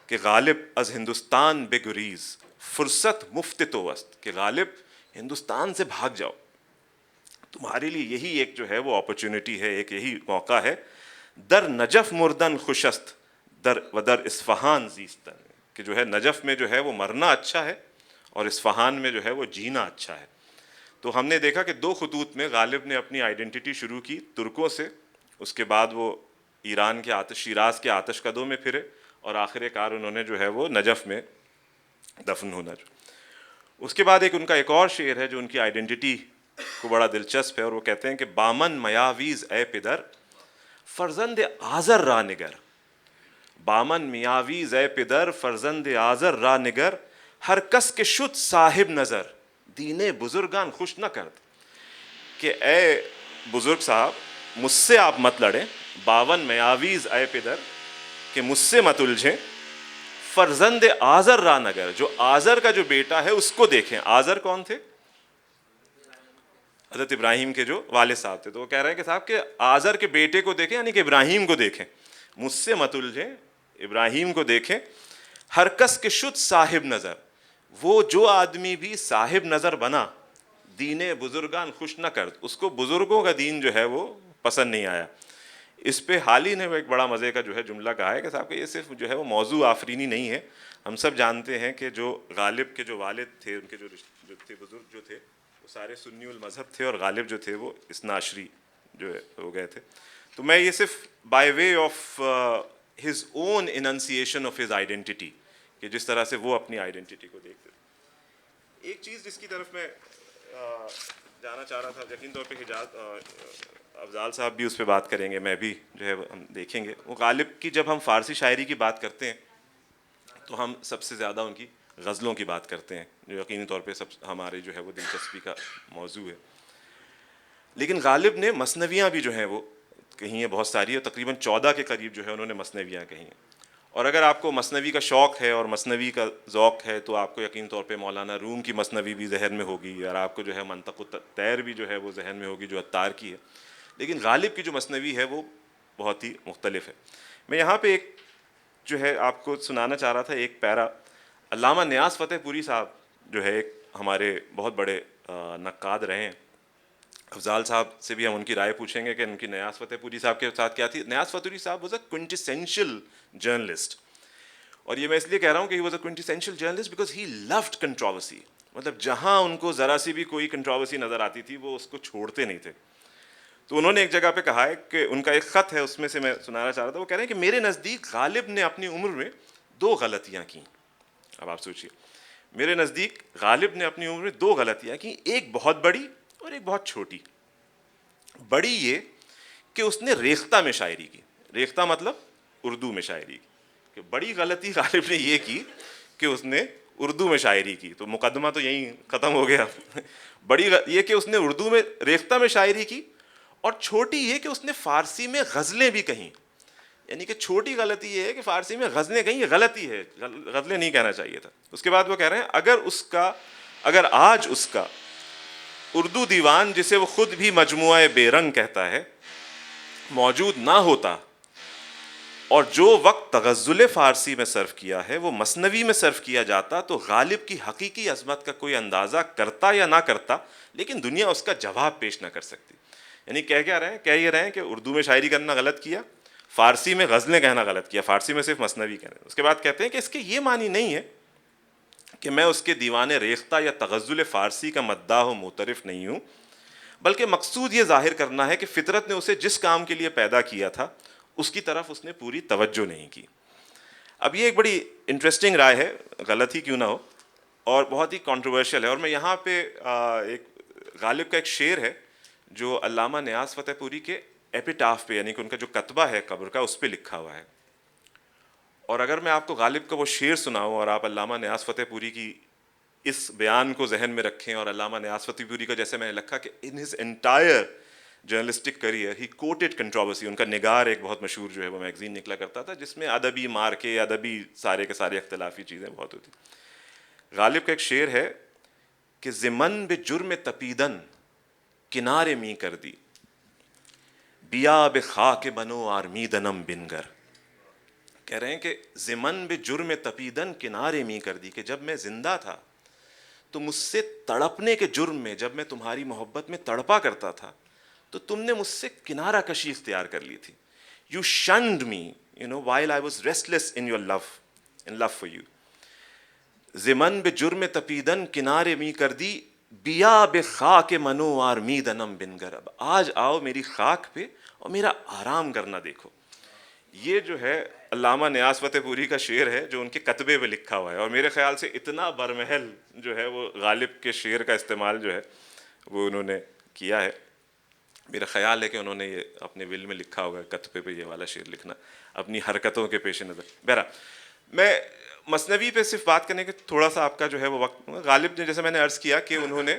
[SPEAKER 2] کہ غالب از ہندوستان بے گریز فرصت مفت تو وسط، کہ غالب ہندوستان سے بھاگ جاؤ، تمہارے لیے یہی ایک جو ہے وہ اپرچونٹی ہے، ایک یہی موقع ہے. در نجف مردن خوشست در و در اصفہان زیستن، کہ جو ہے نجف میں جو ہے وہ مرنا اچھا ہے اور اصفہان میں جو ہے وہ جینا اچھا ہے. تو ہم نے دیکھا کہ دو خطوط میں غالب نے اپنی آئیڈینٹی شروع کی ترکوں سے، اس کے بعد وہ ایران کے شیراز کے آتش کدوں میں پھرے، اور آخر کار انہوں نے جو ہے وہ نجف میں دفن ہونا. اس کے بعد ان کا ایک اور شعر ہے جو ان کی آئیڈینٹی کو بڑا دلچسپ ہے، اور وہ کہتے ہیں کہ بامن میاویز اے پدر فرزند آذر را نگر، بامن میاویز اے پدر فرزند آذر را نگر، ہر کس کے شد صاحب نظر دینے بزرگان خوش نہ کرد. کہ اے بزرگ صاحب مجھ سے آپ مت لڑیں، 52 میاویز اے پدر کہ مجھ سے مت الجھیں، فرزند آزر را نگر، جو آزر کا جو بیٹا ہے اس کو دیکھیں. آزر کون تھے؟ حضرت ابراہیم کے جو والد صاحب تھے. تو وہ کہہ رہے ہیں کہ صاحب کہ آزر کے بیٹے کو دیکھیں، یعنی کہ ابراہیم کو دیکھیں، مجھ سے مت الجھیں، ابراہیم کو دیکھیں. ہر کس کے شد صاحب نظر، وہ جو آدمی بھی صاحب نظر بنا دین بزرگان خوش نہ کرد، اس کو بزرگوں کا دین جو ہے وہ پسند نہیں آیا. اس پہ حالی نے ایک بڑا مزے کا جو ہے جملہ کہا ہے کہ صاحب کہ یہ صرف جو ہے وہ موضوع آفرینی نہیں ہے. ہم سب جانتے ہیں کہ جو غالب کے جو والد تھے، ان کے جو تھے بزرگ جو تھے، وہ سارے سنی المذہب تھے، اور غالب جو تھے وہ اثنا عشری جو ہے ہو گئے تھے. تو میں یہ صرف by way of his own enunciation of his identity, کہ جس طرح سے وہ اپنی آئیڈینٹی کو دیکھتے تھے. ایک چیز جس کی طرف میں جانا چاہ رہا تھا، یقین طور پہ حجاز افضال صاحب بھی اس پہ بات کریں گے، میں بھی جو ہے ہم دیکھیں گے. وہ غالب کی جب ہم فارسی شاعری کی بات کرتے ہیں تو ہم سب سے زیادہ ان کی غزلوں کی بات کرتے ہیں، جو یقینی طور پہ سب ہمارے جو ہے وہ دلچسپی کا موضوع ہے. لیکن غالب نے مثنویاں بھی جو ہیں وہ کہیں ہیں بہت ساری، اور تقریباً 14 کے قریب جو ہے انہوں نے مثنویاں کہیں ہیں. اور اگر آپ کو مثنوی کا شوق ہے اور مثنوی کا ذوق ہے تو آپ کو یقین طور پہ مولانا روم کی مثنوی بھی ذہن میں ہوگی، اور آپ کو جو ہے منطق الطیر بھی جو ہے وہ ذہن میں ہوگی جو عطار کی ہے. لیکن غالب کی جو مثنوی ہے وہ بہت ہی مختلف ہے. میں یہاں پہ ایک جو ہے آپ کو سنانا چاہ رہا تھا ایک پیرا. علامہ نیاز فتح پوری صاحب جو ہے ایک ہمارے بہت بڑے نقاد رہے ہیں. افضال صاحب سے بھی ہم ان کی رائے پوچھیں گے کہ ان کی نیاز فتح پوری صاحب کے ساتھ کیا تھی. نیاز فتح پوری صاحب واز اے کوئنٹیسینشیل جرنلسٹ، اور یہ میں اس لیے کہہ رہا ہوں کہ he was a quintessential journalist because he loved controversy. مطلب جہاں ان کو ذرا سی بھی کوئی کنٹروورسی نظر آتی تھی وہ اس کو چھوڑتے نہیں تھے. تو انہوں نے ایک جگہ پہ کہا ہے کہ ان کا ایک خط ہے، اس میں سے میں سنانا چاہ رہا تھا. وہ کہہ رہے ہیں کہ میرے نزدیک غالب نے اپنی عمر میں 2 غلطیاں کیں. اب آپ سوچئے، میرے نزدیک غالب نے اپنی عمر میں 2 غلطیاں کیں، ایک بہت بڑی اور ایک بہت چھوٹی. بڑی یہ کہ اس نے ریختہ میں شاعری کی. ریختہ مطلب اردو میں شاعری کی. کہ بڑی غلطی غالب نے یہ کی کہ اس نے اردو میں شاعری کی. تو مقدمہ تو یہیں ختم ہو گیا. بڑی یہ کہ اس نے اردو میں ریختہ میں شاعری کی، اور چھوٹی یہ کہ اس نے فارسی میں غزلیں بھی کہیں. یعنی کہ چھوٹی غلطی یہ ہے کہ فارسی میں غزلیں کہیں، یہ غلطی ہے، غزلیں نہیں کہنا چاہیے تھا. اس کے بعد وہ کہہ رہے ہیں اگر آج اس کا اردو دیوان، جسے وہ خود بھی مجموعہ بے رنگ کہتا ہے، موجود نہ ہوتا، اور جو وقت تغزل فارسی میں صرف کیا ہے وہ مثنوی میں صرف کیا جاتا، تو غالب کی حقیقی عظمت کا کوئی اندازہ کرتا یا نہ کرتا، لیکن دنیا اس کا جواب پیش نہ کر سکتی. یعنی کہہ یہ رہے ہیں کہ اردو میں شاعری کرنا غلط کیا، فارسی میں غزلیں کہنا غلط کیا، فارسی میں صرف مثنوی کہنا. اس کے بعد کہتے ہیں کہ اس کے یہ معنی نہیں ہے کہ میں اس کے دیوان ریختہ یا تغزل فارسی کا مداح و معترف نہیں ہوں، بلکہ مقصود یہ ظاہر کرنا ہے کہ فطرت نے اسے جس کام کے لیے پیدا کیا تھا اس کی طرف اس نے پوری توجہ نہیں کی. اب یہ ایک بڑی انٹرسٹنگ رائے ہے، غلط ہی کیوں نہ ہو، اور بہت ہی کنٹروورشل ہے. اور میں یہاں پہ ایک غالب کا ایک شعر ہے جو علامہ نیاز فتح پوری کے ایپیٹاف پہ، یعنی کہ ان کا جو کتبہ ہے قبر کا، اس پہ لکھا ہوا ہے. اور اگر میں آپ کو غالب کا وہ شعر سناؤں اور آپ علامہ نیاز فتح پوری کی اس بیان کو ذہن میں رکھیں، اور علامہ نیاز فتح پوری کا جیسے میں نے لکھا کہ in his entire journalistic career he courted controversy. ان کا نگار ایک بہت مشہور جو ہے وہ میگزین نکلا کرتا تھا جس میں ادبی مارکے، ادبی سارے کے سارے اختلافی چیزیں بہت ہوتی. غالب کا ایک شعر ہے کہ زمن بے جرم تپیدن کنارے می کر دی، بیا بے خاک بنو آرمیدنم بنگر. کہہ رہے ہیں کہ زمن بے جرم تپیدن کنارے می کر دی، کہ جب میں زندہ تھا تو مجھ سے تڑپنے کے جرم میں، جب میں تمہاری محبت میں تڑپا کرتا تھا تو تم نے مجھ سے کنارہ کشی اختیار کر لی تھی. You shunned me while I was restless in love for you. زمن بے جرم تپیدن کنارے می کر دی، بیا بے خاک منو آرمیدنم بنگر. اب آج آؤ میری خاک پہ اور میرا آرام کرنا دیکھو. یہ جو ہے علامہ نیاز فتح پوری کا شعر ہے جو ان کے کتبے پہ لکھا ہوا ہے، اور میرے خیال سے اتنا برمحل جو ہے وہ غالب کے شعر کا استعمال جو ہے وہ انہوں نے کیا ہے. میرا خیال ہے کہ انہوں نے یہ اپنے ول میں لکھا ہوگا کتبے پہ یہ والا شعر لکھنا اپنی حرکتوں کے پیش نظر. بہرحال میں مثنوی پہ صرف بات کرنے کے تھوڑا سا آپ کا جو ہے وہ وقت. غالب نے جیسے میں نے عرض کیا کہ انہوں نے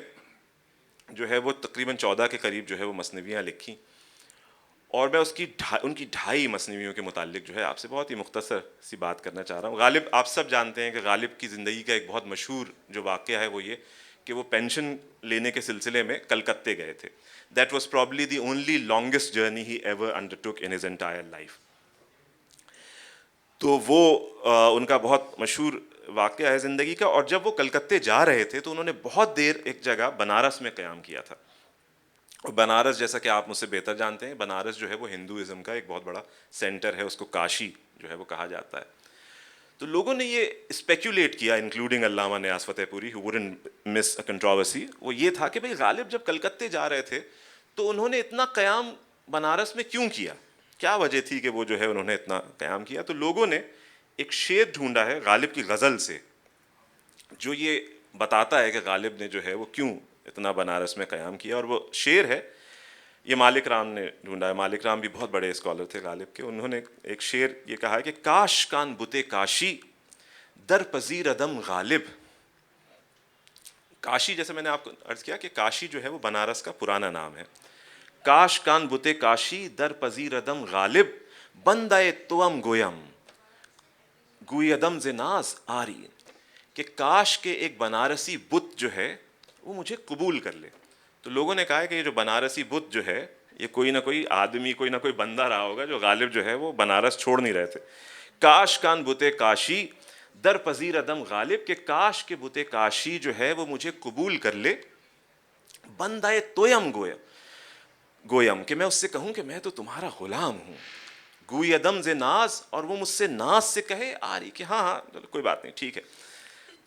[SPEAKER 2] جو ہے وہ تقریباً 14 کے قریب جو ہے وہ مثنویاں لکھی، اور میں ان کی 2.5 مثنویوں کے متعلق جو ہے آپ سے بہت ہی مختصر سی بات کرنا چاہ رہا ہوں. غالب آپ سب جانتے ہیں کہ غالب کی زندگی کا ایک بہت مشہور جو واقعہ ہے وہ یہ کہ وہ پینشن لینے کے سلسلے میں کلکتے گئے تھے. That was probably the only longest journey he ever undertook in his entire life. تو وہ ان کا بہت مشہور واقعہ ہے زندگی کا. اور جب وہ کلکتے جا رہے تھے تو انہوں نے بہت دیر ایک جگہ بنارس میں قیام کیا تھا. اور بنارس جیسا کہ آپ مجھ سے بہتر جانتے ہیں، بنارس جو ہے وہ ہندوازم کا ایک بہت بڑا سینٹر ہے، اس کو کاشی جو ہے وہ کہا جاتا ہے. تو لوگوں نے یہ اسپیکولیٹ کیا، انکلوڈنگ علامہ نیاز فتح پوری who wouldn't miss a controversy، وہ یہ تھا کہ بھئی غالب جب کلکتے جا رہے تھے تو انہوں نے اتنا قیام بنارس میں کیوں کیا، کیا وجہ تھی کہ وہ جو ہے انہوں نے اتنا قیام کیا. تو لوگوں نے ایک شعر ڈھونڈا ہے غالب کی غزل سے جو یہ بتاتا ہے کہ غالب نے جو ہے وہ کیوں اتنا بنارس میں قیام کیا. اور وہ شعر ہے، یہ مالک رام نے ڈھونڈا ہے. مالک رام بھی بہت بڑے اسکالر تھے غالب کے. انہوں نے ایک شعر یہ کہا ہے کہ کاش کان بتے کاشی در پذیر ادم غالب. کاشی، جیسے میں نے آپ کو عرض کیا کہ کاشی جو ہے وہ بنارس کا پرانا نام ہے. کاش کان بتے کاشی در پذیر ادم غالب بندہ توام گویم گوی ادم ز ناز آری. کہ کاش کے ایک بنارسی بت جو ہے وہ مجھے قبول کر لے. تو لوگوں نے کہا ہے کہ یہ جو بنارسی بت جو ہے یہ کوئی نہ کوئی آدمی، کوئی نہ کوئی بندہ رہا ہوگا جو غالب جو ہے وہ بنارس چھوڑ نہیں رہے تھے. کاش کان بتے کاشی در پذیر ادم غالب، کہ کاش کے بتے کاشی جو ہے وہ مجھے قبول کر لے بندہ تویم گویم، کہ میں اس سے کہوں کہ میں تو تمہارا غلام ہوں. گوئی ادم ز ناز، اور وہ مجھ سے ناز سے کہے آری، کہ ہاں ہاں کوئی بات نہیں ٹھیک ہے.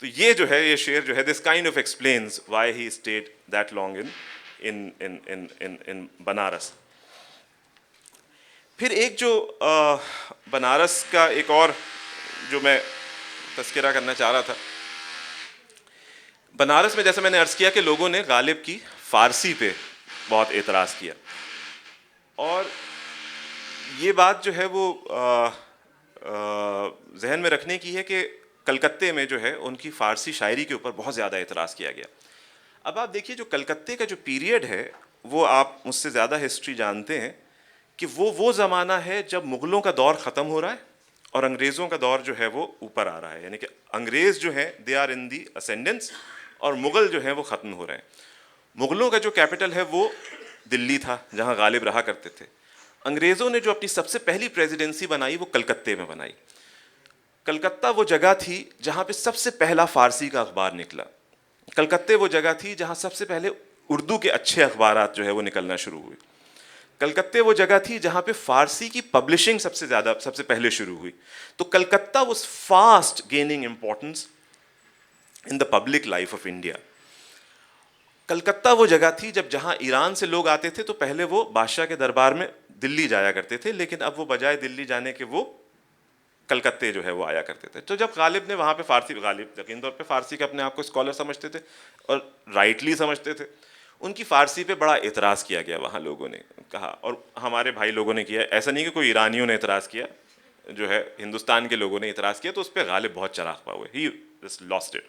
[SPEAKER 2] تو یہ جو ہے یہ شعر جو ہے this kind of explains why he stayed that long in Banaras. پھر ایک جو بنارس کا ایک اور جو میں تذکرہ کرنا چاہ رہا تھا، بنارس میں جیسے میں نے عرض کیا کہ لوگوں نے غالب کی فارسی پہ بہت اعتراض کیا، اور یہ بات جو ہے وہ ذہن میں رکھنے کی ہے کہ کلکتے میں جو ہے ان کی فارسی شاعری کے اوپر بہت زیادہ اعتراض کیا گیا. اب آپ دیکھیے جو کلکتے کا جو پیریڈ ہے وہ آپ مجھ سے زیادہ ہسٹری جانتے ہیں کہ وہ زمانہ ہے جب مغلوں کا دور ختم ہو رہا ہے اور انگریزوں کا دور جو ہے وہ اوپر آ رہا ہے. یعنی کہ انگریز جو ہیں دے آر ان دی اسینڈنس اور مغل جو ہیں وہ ختم ہو رہے ہیں. مغلوں کا جو کیپٹل ہے وہ دلی تھا جہاں غالب رہا کرتے تھے. انگریزوں نے جو اپنی سب سے پہلی پریزیڈنسی بنائی وہ کلکتے میں بنائی. کلکتہ وہ جگہ تھی جہاں پہ سب سے پہلا فارسی کا اخبار نکلا. کلکتے وہ جگہ تھی جہاں سب سے پہلے اردو کے اچھے اخبارات جو ہے وہ نکلنا شروع ہوئے. کلکتے وہ جگہ تھی جہاں پہ فارسی کی پبلشنگ سب سے پہلے شروع ہوئی. تو Calcutta was fast gaining importance in the public life of India. Calcutta وہ جگہ تھی جہاں ایران سے لوگ آتے تھے تو پہلے وہ بادشاہ کے دربار میں دلی جایا کرتے تھے، لیکن اب وہ بجائے دلی جانے کے وہ کلکتے جو ہے وہ آیا کرتے تھے. تو جب غالب نے وہاں پہ فارسی، غالب یقین طور پہ فارسی کے اپنے آپ کو اسکالر سمجھتے تھے اور رائٹلی سمجھتے تھے، ان کی فارسی پہ بڑا اعتراض کیا گیا. وہاں لوگوں نے کہا، اور ہمارے بھائی لوگوں نے کیا، ایسا نہیں کہ کوئی ایرانیوں نے اعتراض کیا، جو ہے ہندوستان کے لوگوں نے اعتراض کیا. تو اس پہ غالب بہت چراغ پا ہوئے، ہی لاسٹ اٹ.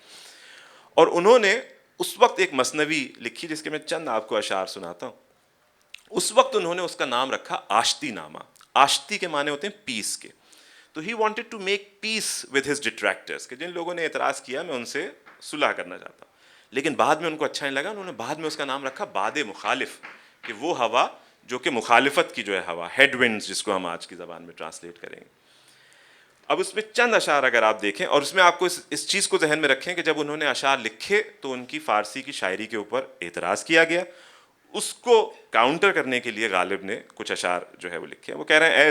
[SPEAKER 2] اور انہوں نے اس وقت ایک مثنوی لکھی جس کے میں چند آپ کو اشعار سناتا ہوں. اس وقت انہوں نے اس کا نام رکھا آشتی نامہ. آشتی کے معنی ہوتے ہیں پیس کے. تو he wanted to make peace with his detractors, کہ جن لوگوں نے اعتراض کیا میں ان سے صلح کرنا چاہتا ہوں. لیکن بعد میں ان کو اچھا نہیں لگا، انہوں نے بعد میں اس کا نام رکھا باد مخالف، کہ وہ ہوا جو کہ مخالفت کی جو ہے ہوا، ہیڈ ونڈز جس کو ہم آج کی زبان میں ٹرانسلیٹ کریں گے. اب اس میں چند اشعار اگر آپ دیکھیں، اور اس میں آپ کو اس چیز کو ذہن میں رکھیں کہ جب انہوں نے اشعار لکھے تو ان کی فارسی کی شاعری کے اوپر اعتراض کیا گیا. اس کو کاؤنٹر کرنے کے لیے غالب نے کچھ اشعار جو ہے وہ لکھے. وہ کہہ رہے ہیں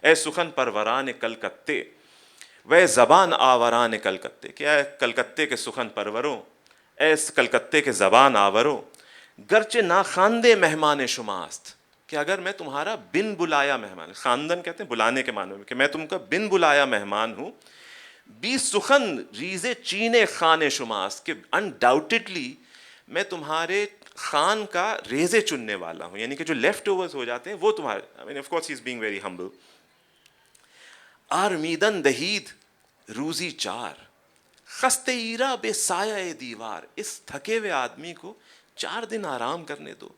[SPEAKER 2] اے سخن پروران کلکتے وے زبان آوران کلکتے، کیا ہے کلکتے کے سخن پروروں، اے کلکتے کے زبان آوروں، گرچہ ناخواندے مہمان شماست، کہ اگر میں تمہارا بن بلایا مہمان، خواندن کہتے ہیں بلانے کے معنی میں، کہ میں تم کا بن بلایا مہمان ہوں. بی سخن ریزے چینے خان شماست، کہ انڈاؤٹیڈلی میں تمہارے خان کا ریزے چننے والا ہوں، یعنی کہ جو لیفٹ اوورز ہو جاتے ہیں وہ تمہارے. I mean, of course he is being very humble. آرمیدن دہید روزی چار خست ایرا بے سایہ دیوار، اس تھکے ہوئے آدمی کو 4 دن آرام کرنے دو,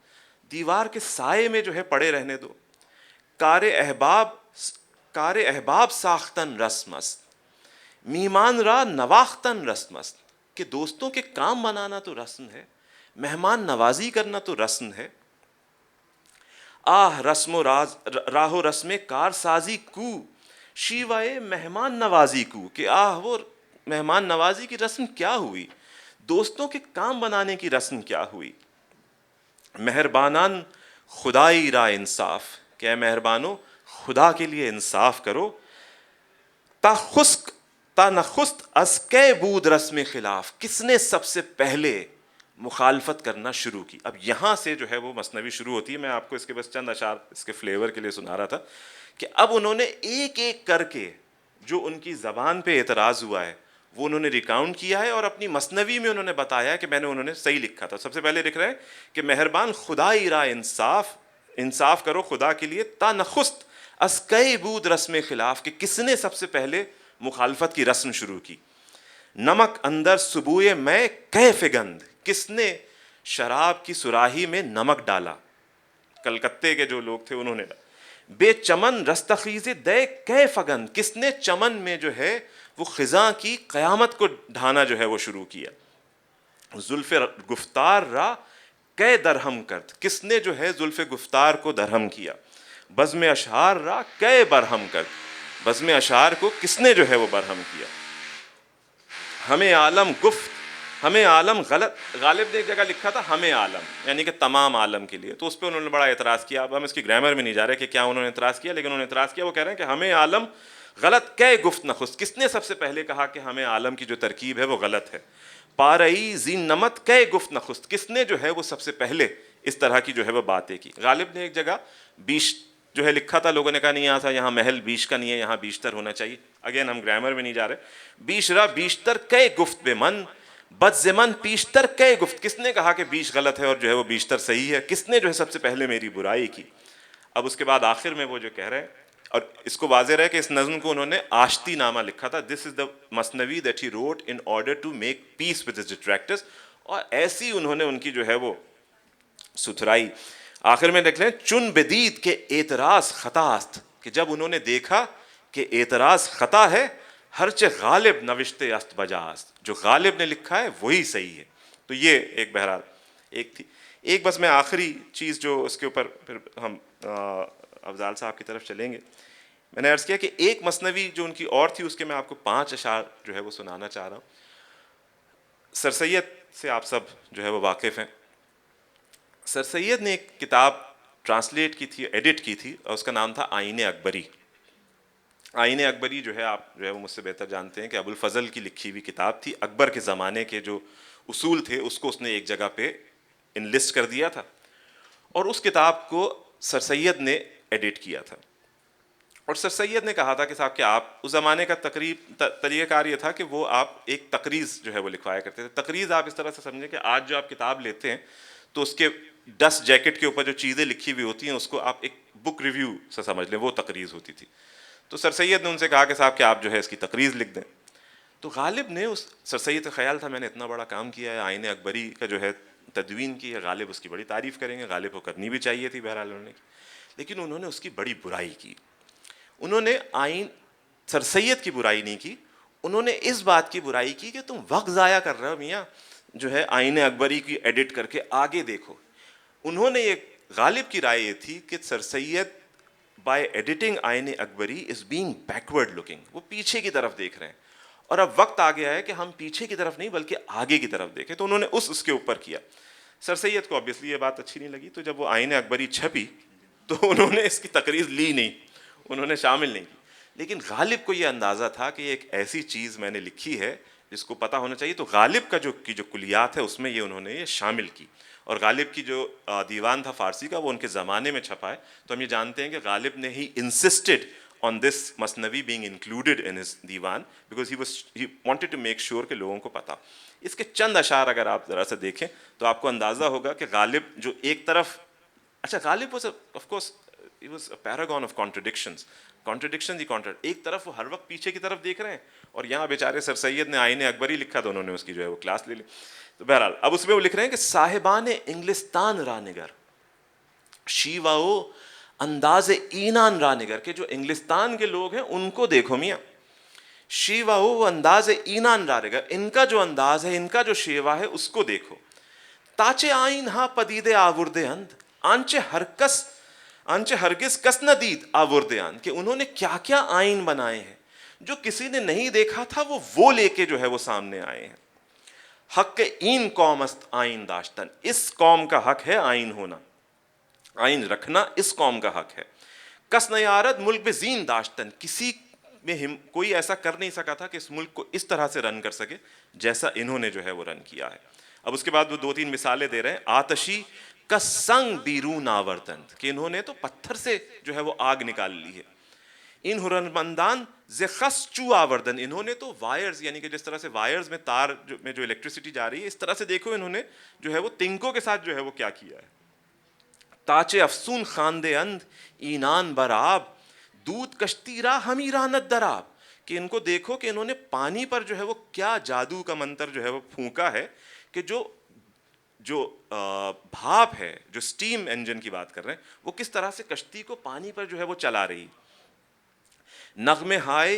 [SPEAKER 2] دیوار کے سائے میں جو ہے پڑے رہنے دو. کار احباب ساختن رسم است, میمان را نواختن رسم است, کہ دوستوں کے کام بنانا تو رسم ہے, مہمان نوازی کرنا تو رسم ہے. آہ رسم و راہ و رسم کار سازی کو, شیوائے مہمان نوازی کو, کہ آہ وہ مہمان نوازی کی رسم کیا ہوئی, دوستوں کے کام بنانے کی رسم کیا ہوئی. مہربانان خدائی را انصاف, کہ اے مہربانو خدا کے لیے انصاف کرو. تا نخست از کے بود رسم خلاف, کس نے سب سے پہلے مخالفت کرنا شروع کی. اب یہاں سے جو ہے وہ مثنوی شروع ہوتی ہے. میں آپ کو اس کے بس چند اشعار اس کے فلیور کے لیے سنا رہا تھا کہ اب انہوں نے ایک ایک کر کے جو ان کی زبان پہ اعتراض ہوا ہے وہ انہوں نے ریکاؤنٹ کیا ہے, اور اپنی مثنوی میں انہوں نے بتایا کہ انہوں نے صحیح لکھا تھا. سب سے پہلے لکھ رہے ہیں کہ مہربان خدائی را انصاف کرو خدا کے لیے. تا نخست از کے بود رسم خلاف, کہ کس نے سب سے پہلے مخالفت کی رسم شروع کی. نمک اندر سبوئے میں کے فگند, کس نے شراب کی سراہی میں نمک ڈالا. کلکتے کے جو لوگ تھے انہوں نے. بے چمن رستخیز دے کے فگند, کس نے چمن میں جو ہے وہ خزاں کی قیامت کو ڈھانا جو ہے وہ شروع کیا. زلف گفتار را کے درہم کرد, کس نے جو ہے زلف گفتار کو درہم کیا. بزم اشعار را کے برہم کرد, بزم اشعار کو کس نے جو ہے وہ برہم کیا. ہمیں عالم گفت ہمیں عالم غلط, غالب نے ایک جگہ لکھا تھا ہمیں عالم یعنی کہ تمام عالم کے لیے, تو اس پہ انہوں نے بڑا اعتراض کیا. اب ہم اس کی گرامر میں نہیں جا رہے کہ کیا انہوں نے اعتراض کیا, لیکن انہوں نے اعتراض کیا, وہ کہہ رہے ہیں کہ ہمیں عالم غلط کے گفت نخست, کس نے سب سے پہلے کہا کہ ہمیں عالم کی جو ترکیب ہے وہ غلط ہے. پارئی زین نمت کے گفت نخست, کس نے جو ہے وہ سب سے پہلے اس طرح کی جو ہے وہ باتیں کی. غالب نے ایک جگہ بیش جو ہے لکھا تھا, لوگوں نے کہا نہیں یہاں تھا, یہاں محل بیش کا نہیں ہے, یہاں بیشتر ہونا چاہیے. اگین ہم گرامر میں نہیں جا رہے. بیش را بیشتر کے گفت بے من, بد زمن پیشتر کے گفت, کس نے کہا کہ بیش غلط ہے اور جو ہے وہ بیشتر صحیح ہے, کس نے جو ہے سب سے پہلے میری برائی کی. اب اس کے بعد آخر میں وہ جو کہہ رہے ہیں, اور اس کو واضح رہے کہ اس نظم کو انہوں نے آشتی نامہ لکھا تھا. دس از دا مثنوی that he wrote in order to make peace with his detractors, اور ایسی انہوں نے ان کی جو ہے وہ ستھرائی. آخر میں دیکھ لیں, چن بدید کے اعتراض خطا است, کہ جب انہوں نے دیکھا کہ اعتراض خطا ہے, ہرچہ غالب نوشتے است بجاست, جو غالب نے لکھا ہے وہی صحیح ہے. تو یہ ایک بہرحال ایک تھی. ایک بس میں آخری چیز جو اس کے اوپر پھر ہم افضال صاحب کی طرف چلیں گے. میں نے عرض کیا کہ ایک مثنوی جو ان کی اور تھی اس کے میں آپ کو 5 اشعار جو ہے وہ سنانا چاہ رہا ہوں. سر سید سے آپ سب جو ہے وہ واقف ہیں. سر سید نے ایک کتاب ٹرانسلیٹ کی تھی, ایڈٹ کی تھی, اور اس کا نام تھا آئین اکبری. آئین اکبری جو ہے آپ جو ہے وہ مجھ سے بہتر جانتے ہیں کہ ابو الفضل کی لکھی ہوئی کتاب تھی. اکبر کے زمانے کے جو اصول تھے اس کو اس نے ایک جگہ پہ انلسٹ کر دیا تھا, اور اس کتاب کو سر سید نے ایڈٹ کیا تھا. اور سر سید نے کہا تھا کہ صاحب کہ آپ اس زمانے کا طریقہ کار یہ تھا کہ وہ آپ ایک تقریض جو ہے وہ لکھوایا کرتے تھے. تقریض آپ اس طرح سے سمجھیں کہ آج جو آپ کتاب لیتے ہیں تو اس کے ڈسٹ جیکٹ کے اوپر جو چیزیں لکھی ہوئی ہوتی ہیں اس کو آپ ایک بک ریویو سے سمجھ لیں, وہ تقریض ہوتی تھی. تو سر سید نے ان سے کہا کہ صاحب کہ آپ جو ہے اس کی تقریض لکھ دیں. تو غالب نے اس سر سید کا خیال تھا میں نے اتنا بڑا کام کیا ہے, آئین اکبری کا جو ہے تدوین کی ہے, غالب اس کی بڑی تعریف کریں گے, غالب کو کرنی بھی چاہیے تھی بہرحال انہوں نے کی, لیکن انہوں نے اس کی بڑی برائی کی. انہوں نے سر سید کی برائی نہیں کی, انہوں نے اس بات کی برائی کی کہ تم وقت ضائع کر رہے ہو میاں جو ہے آئین اکبری کی ایڈٹ کر کے, آگے دیکھو. انہوں نے ایک غالب کی رائے یہ تھی کہ سر سید بائی ایڈیٹنگ آئین Akbari is being backward looking, وہ پیچھے کی طرف دیکھ رہے ہیں, اور اب وقت آ گیا ہے کہ ہم پیچھے کی طرف نہیں بلکہ آگے کی طرف دیکھیں. تو انہوں نے اس کے اوپر کیا. سر سید کو obviously یہ بات اچھی نہیں لگی, تو جب وہ آئین اکبری چھپی تو انہوں نے اس کی تقریض لی نہیں, انہوں نے شامل نہیں کی. لیکن غالب کو یہ اندازہ تھا کہ ایک ایسی چیز میں نے لکھی ہے جس کو پتہ ہونا چاہیے, تو غالب کا جو کلیات ہے اس میں یہ انہوں نے یہ شامل کی. اور غالب کی جو دیوان تھا فارسی کا وہ ان کے زمانے میں چھپا ہے, تو ہم یہ جانتے ہیں کہ غالب نے ہی insisted on this Masnavi being included in his دیوان because he wanted to make sure کہ لوگوں کو پتہ. اس کے چند اشعار اگر آپ ذرا سے دیکھیں تو آپ کو اندازہ ہوگا کہ غالب جو ایک طرف, اچھا غالب was of course it was a paragon of contradictions ہی ایک طرف وہ ہر وقت پیچھے کی طرف دیکھ رہے ہیں, اور یہاں بیچارے سر سید نے آئین اکبری لکھا تو انہوں نے اس کی جو ہے وہ کلاس لے لی. تو بہرحال اب اس میں وہ لکھ رہے ہیں کہ صاحبان انگلستان رانگر شیواؤ انداز اینان رانگر, کہ جو انگلستان کے لوگ ہیں ان کو دیکھو میاں, شیواؤ وہ انداز اینان رانگر, ان کا جو انداز ہے, ان کا جو شیوا ہے اس کو دیکھو. تاچے آئین ہاں پدیدے آوردے اند آنچے ہرگز کس ندید آوردے اند, کہ انہوں نے کیا کیا آئین بنائے ہیں جو کسی نے نہیں دیکھا تھا, وہ لے کے جو ہے وہ سامنے آئے ہیں. حق این قوم است آئین داشتن, اس قوم کا حق ہے آئین ہونا, آئین رکھنا اس قوم کا حق ہے. کس نیارت ملک بے زین داشتن, کسی میں کوئی ایسا کر نہیں سکا تھا کہ اس ملک کو اس طرح سے رن کر سکے جیسا انہوں نے جو ہے وہ رن کیا ہے. اب اس کے بعد وہ 2-3 مثالیں دے رہے ہیں. آتشی کا سنگ بیرون آوردند, کہ انہوں نے تو پتھر سے جو ہے وہ آگ نکال لی ہے. ان ہنرمندان ز خس چو آوردن, انہوں نے تو وائرز, یعنی کہ جس طرح سے وائرز میں تار میں جو الیکٹریسٹی جا رہی ہے, اس طرح سے دیکھو انہوں نے جو ہے وہ تنکوں کے ساتھ جو ہے وہ کیا کیا ہے. تاچے افسون خاندے اند اینان برآب دودھ کشتی را ہمی رانت درآب, کہ ان کو دیکھو کہ انہوں نے پانی پر جو ہے وہ کیا جادو کا منتر جو ہے وہ پھونکا ہے, کہ جو بھاپ ہے, جو سٹیم انجن کی بات کر رہے ہیں, وہ کس طرح سے کشتی کو پانی پر جو ہے وہ چلا رہی. نغمے ہائے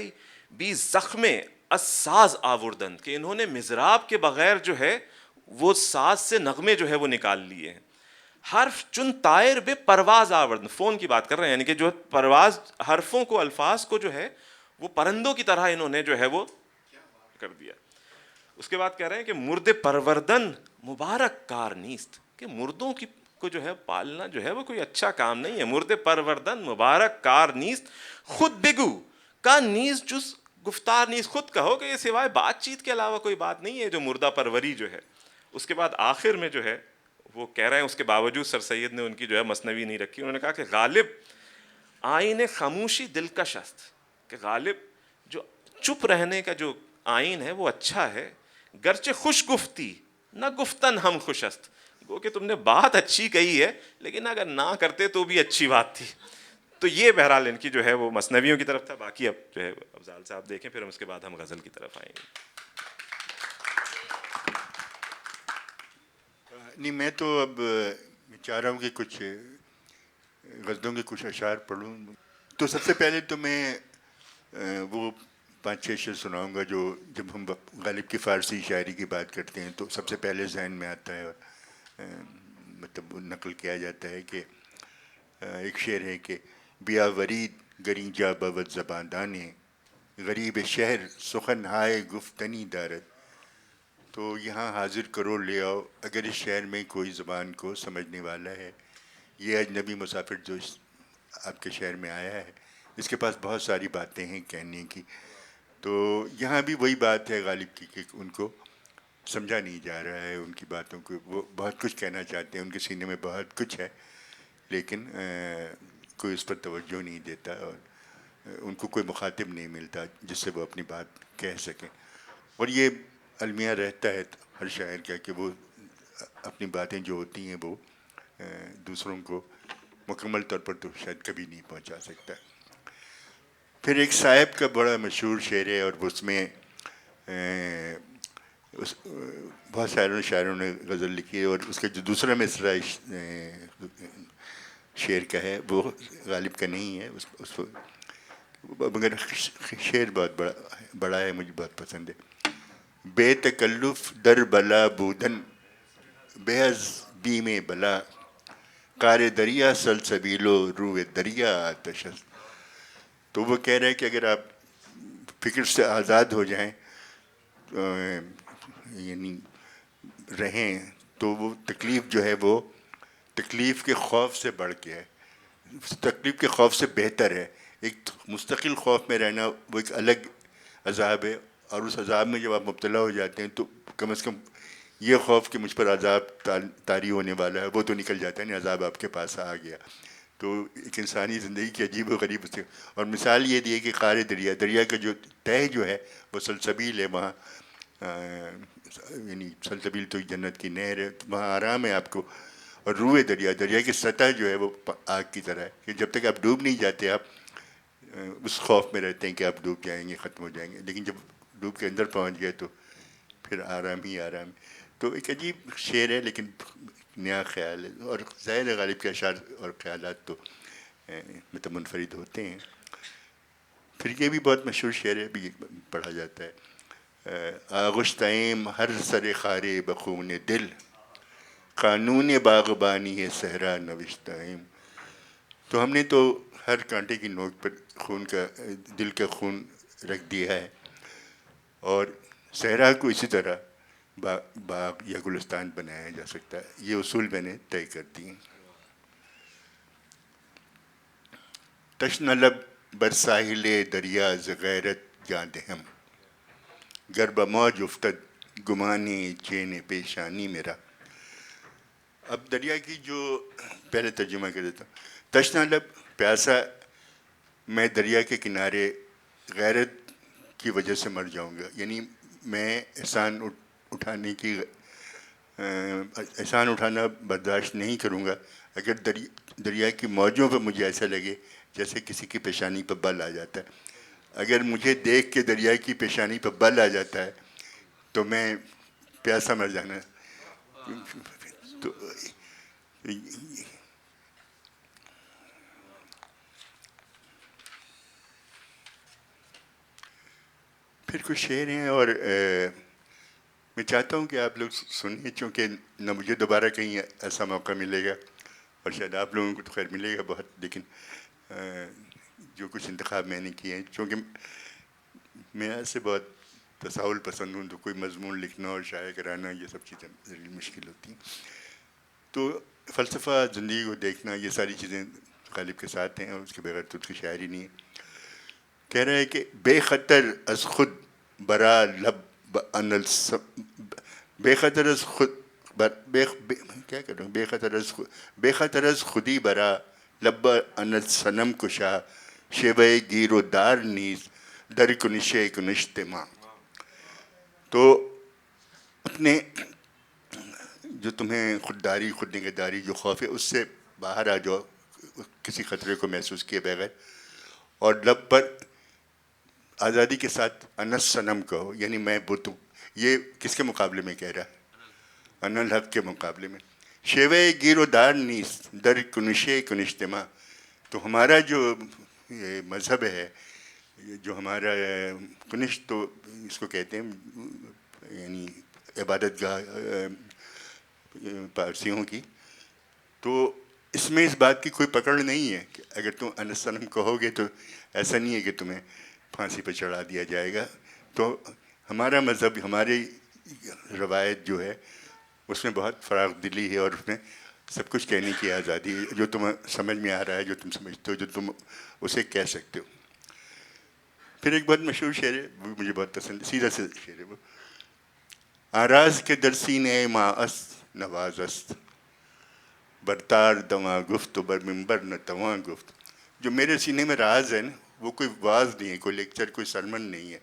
[SPEAKER 2] بھی زخمے اساز آوردند, کہ انہوں نے مزراب کے بغیر جو ہے وہ ساز سے نغمے جو ہے وہ نکال لیے ہیں. حرف چن طائر بے پرواز آوردند, فون کی بات کر رہے ہیں, یعنی کہ جو پرواز حرفوں کو, الفاظ کو جو ہے وہ پرندوں کی طرح انہوں نے جو ہے وہ کر دیا. اس کے بعد کہہ رہے ہیں کہ مرد پروردن مبارک کار نیست, کہ مردوں کی کو جو ہے پالنا جو ہے وہ کوئی اچھا کام نہیں ہے. مرد پروردن مبارک کار نیست خود بگو کا نیز جز گفتار نیز, خود کہو کہ یہ سوائے بات چیت کے علاوہ کوئی بات نہیں ہے جو مردہ پروری جو ہے. اس کے بعد آخر میں جو ہے وہ کہہ رہے ہیں, اس کے باوجود سر سید نے ان کی جو ہے مثنوی نہیں رکھی, انہوں نے کہا کہ غالب آئین خاموشی دلکش است, کہ غالب جو چپ رہنے کا جو آئین ہے وہ اچھا ہے. گرچہ خوش گفتی نہ گفتن ہم خوش است, گو کہ تم نے بات اچھی کہی ہے لیکن اگر نہ کرتے تو بھی اچھی بات تھی. تو یہ بہرحال ان کی جو ہے وہ مثنویوں کی طرف تھا. باقی اب جو ہے افضال صاحب دیکھیں, پھر اس کے بعد ہم غزل کی طرف آئیں گے.
[SPEAKER 1] نہیں, میں تو اب چاہ رہا ہوں کہ کچھ غزلوں کے کچھ اشعار پڑھوں. تو سب سے پہلے تو میں وہ 5-6 شعر سناؤں گا جو جب ہم غالب کی فارسی شاعری کی بات کرتے ہیں تو سب سے پہلے ذہن میں آتا ہے, مطلب وہ نقل کیا جاتا ہے کہ ایک شعر ہے کہ بیا ورید گری جا بود زبان دانے غریب شہر سخن ہائے گفتنی دارد. تو یہاں حاضر کرو لے آؤ اگر اس شہر میں کوئی زبان کو سمجھنے والا ہے. یہ اجنبی مسافر جو آپ کے شہر میں آیا ہے اس کے پاس بہت ساری باتیں ہیں کہنے کی. تو یہاں بھی وہی بات ہے غالب کی کہ ان کو سمجھا نہیں جا رہا ہے, ان کی باتوں کو. وہ بہت کچھ کہنا چاہتے ہیں, ان کے سینے میں بہت کچھ ہے, لیکن کوئی اس پر توجہ نہیں دیتا اور ان کو کوئی مخاطب نہیں ملتا جس سے وہ اپنی بات کہہ سکیں. اور یہ المیہ رہتا ہے ہر شاعر کا کہ وہ اپنی باتیں جو ہوتی ہیں وہ دوسروں کو مکمل طور پر تو شاید کبھی نہیں پہنچا سکتا. پھر ایک صاحب کا بڑا مشہور شعر ہے اور اس میں بہت سارے شاعروں نے غزل لکھی ہے, اور اس کا جو دوسرا مصرع شعر کا ہے وہ غالب کا نہیں ہے, مگر شعر بہت بڑا ہے, مجھے بہت پسند ہے. بے تکلف در بلا بودن بحض بیم بلا کار دریا سلسبیل و روح دریا آتش. تو وہ کہہ رہے ہیں کہ اگر آپ فکر سے آزاد ہو جائیں یعنی رہیں تو وہ تکلیف جو ہے وہ تکلیف کے خوف سے بڑھ کے ہے, تکلیف کے خوف سے بہتر ہے. ایک مستقل خوف میں رہنا وہ ایک الگ عذاب ہے, اور اس عذاب میں جب آپ مبتلا ہو جاتے ہیں تو کم از کم یہ خوف کہ مجھ پر عذاب طاری ہونے والا ہے وہ تو نکل جاتا ہے نا, عذاب آپ کے پاس آ گیا. تو ایک انسانی زندگی کی عجیب و غریب اس سے. اور مثال یہ دی ہے کہ قار دریا کا جو تہ جو ہے وہ سلسبیل ہے, وہاں یعنی سلسبیل تو جنت کی نہر ہے, وہاں آرام ہے آپ کو. اور روئے دریا، دریا کی سطح جو ہے وہ آگ کی طرح ہے کہ جب تک آپ ڈوب نہیں جاتے آپ اس خوف میں رہتے ہیں کہ آپ ڈوب جائیں گے، ختم ہو جائیں گے، لیکن جب ڈوب کے اندر پہنچ گئے تو پھر آرام ہی آرام. تو ایک عجیب شعر ہے لیکن نیا خیال ہے، اور ظاہر غالب کے اشعار اور خیالات تو مطلب منفرد ہوتے ہیں. پھر یہ بھی بہت مشہور شعر ہے، بھی پڑھا جاتا ہے، آغشتائم ہر سر خار بخون دل، قانون باغبانی ہے صحرا نوشتائم. تو ہم نے تو ہر کانٹے کی نوک پر خون کا، دل کا خون رکھ دیا ہے، اور صحرا کو اسی طرح باغ یا گلستان بنایا جا سکتا ہے. یہ اصول میں نے طے کر دیے. تشنہ لب بر ساحل دریا ز غیرت جاں دہم، گر بموج افتد گمانے چین پیشانی میرا. اب دریا کی جو پہلے ترجمہ کر دیتا ہوں. تشنہ لب، پیاسا میں دریا کے کنارے غیرت کی وجہ سے مر جاؤں گا، یعنی میں اٹھانے کی احسان اٹھانا برداشت نہیں کروں گا اگر دریا کی موجوں پہ مجھے ایسا لگے جیسے کسی کی پیشانی پہ بل آ جاتا ہے. اگر مجھے دیکھ کے دریا کی پیشانی پہ بل آ جاتا ہے تو میں پیاسا مر جانا. تو پھر کچھ شعر ہیں، اور میں چاہتا ہوں کہ آپ لوگ سنیں، چونکہ نہ مجھے دوبارہ کہیں ایسا موقع ملے گا، اور شاید آپ لوگوں کو تو خیر ملے گا بہت، لیکن جو کچھ انتخاب میں نے کیے ہیں، چونکہ میں ایسے بہت تساہل پسند ہوں، تو کوئی مضمون لکھنا اور شائع کرانا یہ سب چیزیں ذریعہ مشکل ہوتی ہیں. تو فلسفہ، زندگی کو دیکھنا، یہ ساری چیزیں غالب کے ساتھ ہیں، اور اس کے بغیر تو اس کی شاعری نہیں ہے. کہہ رہا ہے کہ بے خطر از خود برا لب انل، بے خطر از خود کیا کر رہا ہوں، بے خطر از خودی برا لب انل صنم کشا، شیوہ گیر و دار نیز در کنشے کنشتما. تو اپنے جو تمہیں خودداری، خود نگہداری، جو خوف ہے، اس سے باہر آ جاؤ کسی خطرے کو محسوس کیے بغیر، اور لب پر آزادی کے ساتھ انس صنم کہو، یعنی میں بت ہوں. یہ کس کے مقابلے میں کہہ رہا ہے؟ ان الحق کے مقابلے میں. شیوہ گیر و دار نیز در کنشے کنشتما. تو ہمارا جو یہ مذہب ہے، جو ہمارا کنش، تو اس کو کہتے ہیں یعنی عبادت گاہ پارسیوں کی. تو اس میں اس بات کی کوئی پکڑ نہیں ہے کہ اگر تم انس صنم کہو گے تو ایسا نہیں ہے کہ تمہیں پھانسی پہ چڑھا دیا جائے گا. تو ہمارا مذہب، ہماری روایت جو ہے اس میں بہت فراغ دلی ہے، اور اس میں سب کچھ کہنے کی آزادی ہے. جو تمہیں سمجھ میں آ رہا ہے، جو تم سمجھتے ہو، جو تم اسے کہہ سکتے ہو. پھر ایک بہت مشہور شعر ہے، وہ مجھے بہت پسند ہے، سیدھا سیدھا شعر ہے وہ. آراز کے در سینے ما است نواز است، برتار دواں گفت و بر منبر نہ تواں گفت. جو میرے سینے میں راز ہے نا، وہ کوئی واز نہیں ہے، کوئی لیکچر، کوئی سرمن نہیں ہے.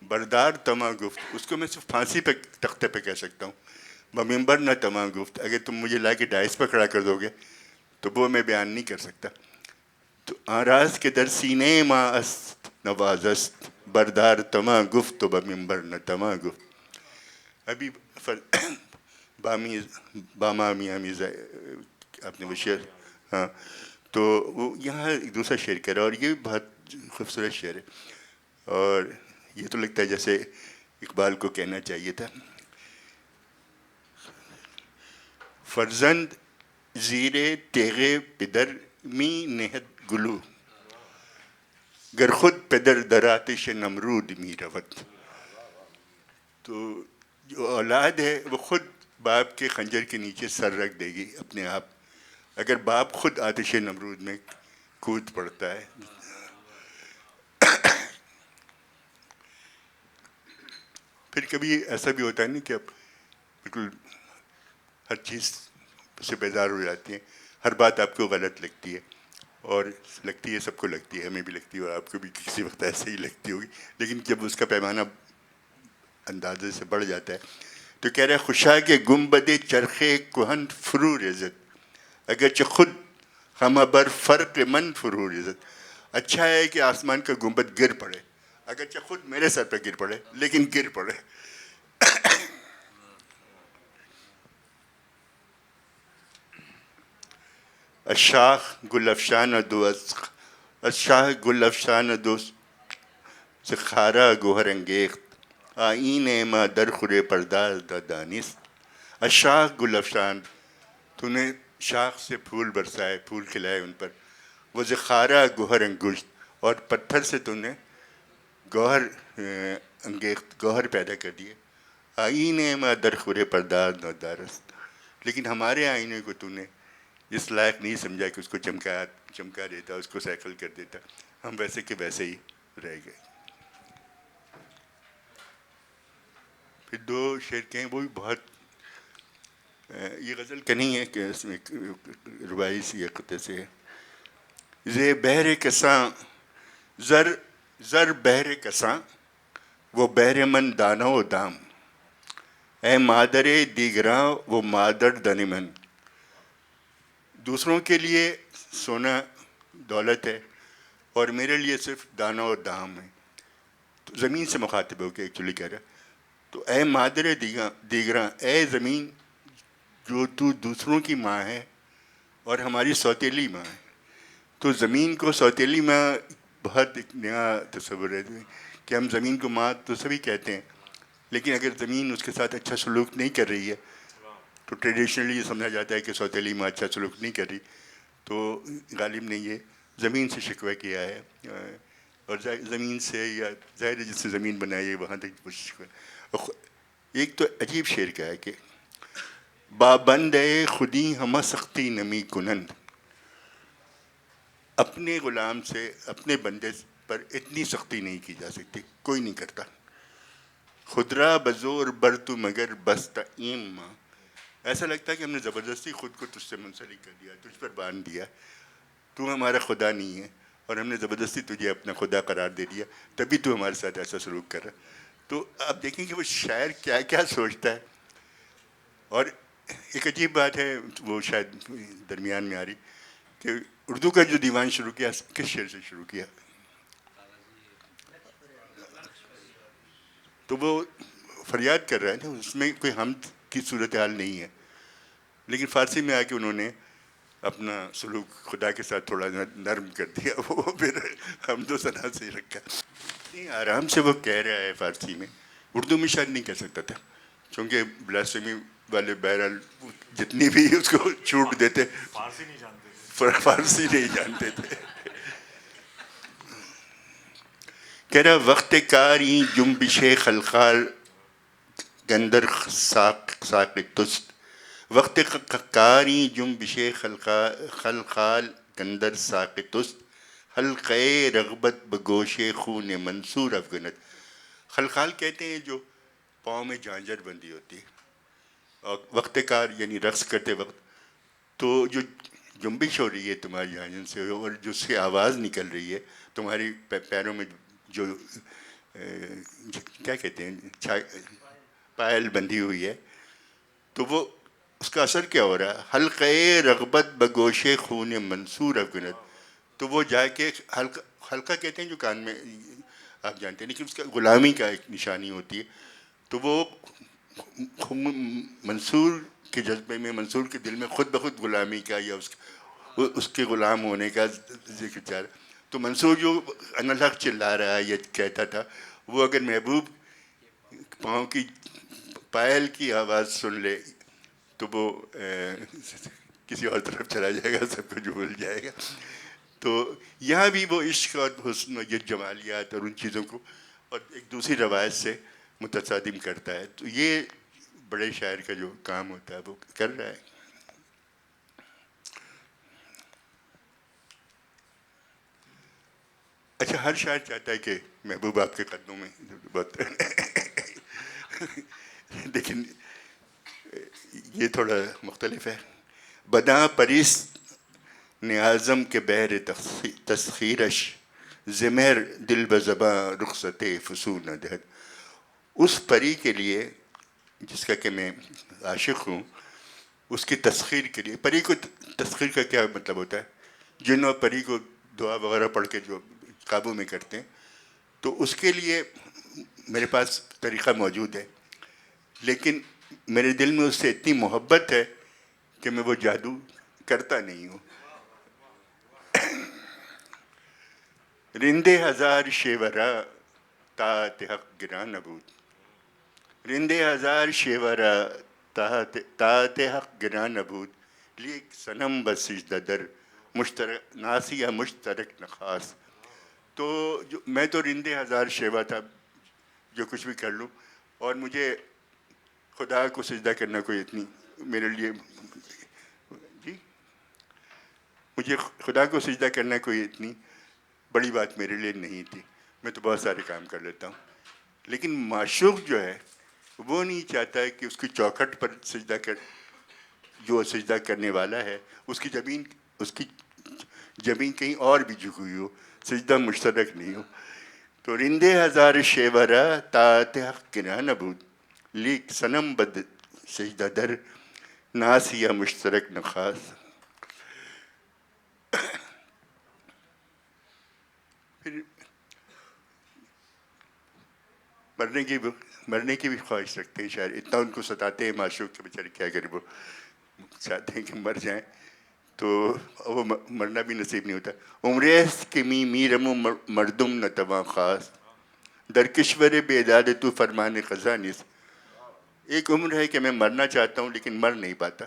[SPEAKER 1] بردار تما گفت، اس کو میں صرف پھانسی پہ، تختے پہ کہہ سکتا ہوں. بمنبر نہ تما گفت، اگر تم مجھے لا کے ڈائس پہ کھڑا کر دو گے تو وہ میں بیان نہیں کر سکتا. تو آراز کے در سینے ما است نواز است، بردار تما گفت و بمنبر نہ تما گفت. ابھی باما میاں مرزا، آپ نے وہ شعر، ہاں، تو وہ یہاں ایک دوسرا شعر کہہ رہا ہے، اور یہ بھی بہت خوبصورت شعر ہے، اور یہ تو لگتا ہے جیسے اقبال کو کہنا چاہیے تھا. فرزند زیر تیغ پدر می نہد گلو، گر خود پدر در آتش نمرود می رود. تو جو اولاد ہے وہ خود باپ کے خنجر کے نیچے سر رکھ دے گی اپنے آپ، اگر باپ خود آتش نمرود میں کود پڑتا ہے. پھر کبھی ایسا بھی ہوتا ہے نا کہ اب بالکل ہر چیز سے بیزار ہو جاتی ہیں، ہر بات آپ کو غلط لگتی ہے، اور لگتی ہے، سب کو لگتی ہے، ہمیں بھی لگتی ہے، اور آپ کو بھی کسی وقت ایسے ہی لگتی ہوگی. لیکن جب اس کا پیمانہ اندازے سے بڑھ جاتا ہے تو کہہ رہا ہے خوشا کے گنبد چرخے کہن فرو رزت اگرچہ خود ہم ابر فرق من فرو رزت. اچھا ہے کہ آسمان کا گنبد گر پڑے اگرچہ خود میرے سر پہ گر پڑے لیکن گر پڑے. الشاخ گل افشان الشاخ گل افشان دوست سخارا گوہر انگیخت آئین ما در خورے پرداز دا دانست. الشاخ گل افشان تو نے شاخ سے پھول برسائے پھول کھلائے ان پر. وہ زخارہ گوہر انگشت اور پتھر سے تو نے گوہر انگیخت گوہر پیدا کر دیے. آئین ما در خورے پرداز دا دانست. لیکن ہمارے آئینے کو تو نے اس لائق نہیں سمجھا کہ اس کو چمکا دیتا اس کو سیکل کر دیتا. ہم ویسے کہ ویسے ہی رہ گئے. پھر دو شعر کہیں وہ بھی بہت یہ غزل کا نہیں ہے کہ اس میں رباعی سی قطعے سے ہے. زے بحر کساں زر بحر کساں وہ بحر من دانا و دام اے مادر دیگراں وہ مادر دنمن. دوسروں کے لیے سونا دولت ہے اور میرے لیے صرف دانہ اور دام ہے. تو زمین سے مخاطب ہو کے ایکچولی کہہ رہا ہے. تو اے مادر دیگراں اے زمین جو تو دوسروں کی ماں ہے اور ہماری سوتیلی ماں ہے. تو زمین کو سوتیلی ماں بہت ایک نیا تصور ہے کہ ہم زمین کو ماں تو سبھی کہتے ہیں لیکن اگر زمین اس کے ساتھ اچھا سلوک نہیں کر رہی ہے تو ٹریڈیشنلی یہ سمجھا جاتا ہے کہ سوتیلی ماں اچھا سلوک نہیں کر رہی. تو غالب نے یہ زمین سے شکوہ کیا ہے اور زمین سے یا ظاہر ہے جس سے زمین بنائی ہے وہاں تک شکوہ. ایک تو عجیب شعر کا ہے کہ بابند خودی ہمہ سختی نمی کنند. اپنے غلام سے اپنے بندے پر اتنی سختی نہیں کی جا سکتی کوئی نہیں کرتا. خدرا بزور بر تو مگر بست ایم ماں. ایسا لگتا ہے کہ ہم نے زبردستی خود کو تجھ سے منسلک کر دیا تجھ پر باندھ دیا. تو ہمارا خدا نہیں ہے اور ہم نے زبردستی تجھے اپنا خدا قرار دے دیا تبھی تو ہمارے ساتھ ایسا سلوک کر رہا. تو آپ دیکھیں کہ وہ شاعر کیا کیا سوچتا ہے. اور ایک عجیب بات ہے وہ شاید درمیان میں آ رہی کہ اردو کا جو دیوان شروع کیا کس شعر سے شروع کیا. تو وہ فریاد کر رہا ہے نا اس میں کوئی حمد کی صورتحال نہیں ہے لیکن فارسی میں آ کے انہوں نے اپنا سلوک خدا کے ساتھ تھوڑا نرم کر دیا. وہ پھر حمد و ثنا سے رکھا. نہیں آرام سے وہ کہہ رہا ہے فارسی میں. اردو میں شاید نہیں کہہ سکتا تھا چونکہ بلاسفیمی والے بہرحال جتنی بھی اس کو چھوٹ دیتے فارسی نہیں جانتے تھے. کہہ رہا وقت کاری جنبش خلخال گندر ساق تست. وقت کاری جنبش خلخال گندر ساق تست. حلقے رغبت بگوش خون منصور افغنت. خلخال کہتے ہیں جو پاؤں میں جھانجھر بندی ہوتی ہے اور وقت کار یعنی رقص کرتے وقت تو جو جنبش ہو رہی ہے تمہاری جھانجھر سے اور جو سے آواز نکل رہی ہے تمہاری پیروں میں جو کیا کہتے ہیں پائل بندھی ہوئی ہے تو وہ اس کا اثر کیا ہو رہا ہے. حلقے رغبت بگوش خون منصور افغنت. تو وہ جا کے حلقہ کہتے ہیں جو کان میں آپ جانتے ہیں لیکن اس کا غلامی کا ایک نشانی ہوتی ہے. تو وہ منصور کے جذبے میں منصور کے دل میں خود بخود غلامی کا یا اس کے غلام ہونے کا ذکر چاہ رہا. تو منصور جو انالحق چلا رہا ہے یا کہتا تھا وہ اگر محبوب پاؤں کی پائل کی آواز سن لے تو وہ کسی اور طرف چلا جائے گا سب کو بھول جائے گا. تو یہاں بھی وہ عشق اور حسن اور یہ جمالیات اور ان چیزوں کو اور ایک دوسری روایت سے متصادم کرتا ہے. تو یہ بڑے شاعر کا جو کام ہوتا ہے وہ کر رہا ہے. اچھا ہر شاعر چاہتا ہے کہ محبوب آپ کے قدموں میں بہت لیکن یہ تھوڑا مختلف ہے. بداں پریست نیازم کے بحر تسخیرش زمر دل بزباں رخصت فسون دہد. اس پری کے لیے جس کا کہ میں عاشق ہوں، اس کی تسخیر کے لیے، پری کو تسخیر کا کیا مطلب ہوتا ہے؟ جن اور پری کو دعا وغیرہ پڑھ کے جو قابو میں کرتے ہیں، تو اس کے لیے میرے پاس طریقہ موجود ہے، لیکن میرے دل میں اس سے اتنی محبت ہے کہ میں وہ جادو کرتا نہیں ہوں. رندے ہزار شیورا طاعت حق گراں نبود، رندے ہزار شیورا طاعت حق گراں نبود، لیک صنم بس سجدہ در مشترک ناسیہ مشترک نخاس. تو میں تو رندے ہزار شیوا تھا، جو کچھ بھی کر لوں، اور مجھے خدا کو سجدہ کرنا کوئی اتنی میرے لیے، جی مجھے خدا کو سجدہ کرنا کوئی اتنی بڑی بات میرے لیے نہیں تھی. میں تو بہت سارے کام کر لیتا ہوں، لیکن معشوق جو ہے وہ نہیں چاہتا ہے کہ اس کی چوکھٹ پر سجدہ کر، جو سجدہ کرنے والا ہے اس کی زمین کہیں اور بھی جھکی ہوئی ہو، سجدہ مشترک نہیں ہو. تو رندے ہزار شیورا طاعت حق گراں نبود، لیک صنم بد سجدہ در ناسیہ مشترک نخاس. پھر مرنے کی بھی خواہش رکھتے ہیں شاید، اتنا ان کو ستاتے ہیں معشوق کے بیچارے، کیا کریں، وہ چاہتے ہیں کہ مر جائیں، تو وہ مرنا بھی نصیب نہیں ہوتا. عمریست کے میرم و مردم نتواں خاص، در کشور بیداد تو فرمان خزاں نیست. ایک عمر ہے کہ میں مرنا چاہتا ہوں لیکن مر نہیں پاتا.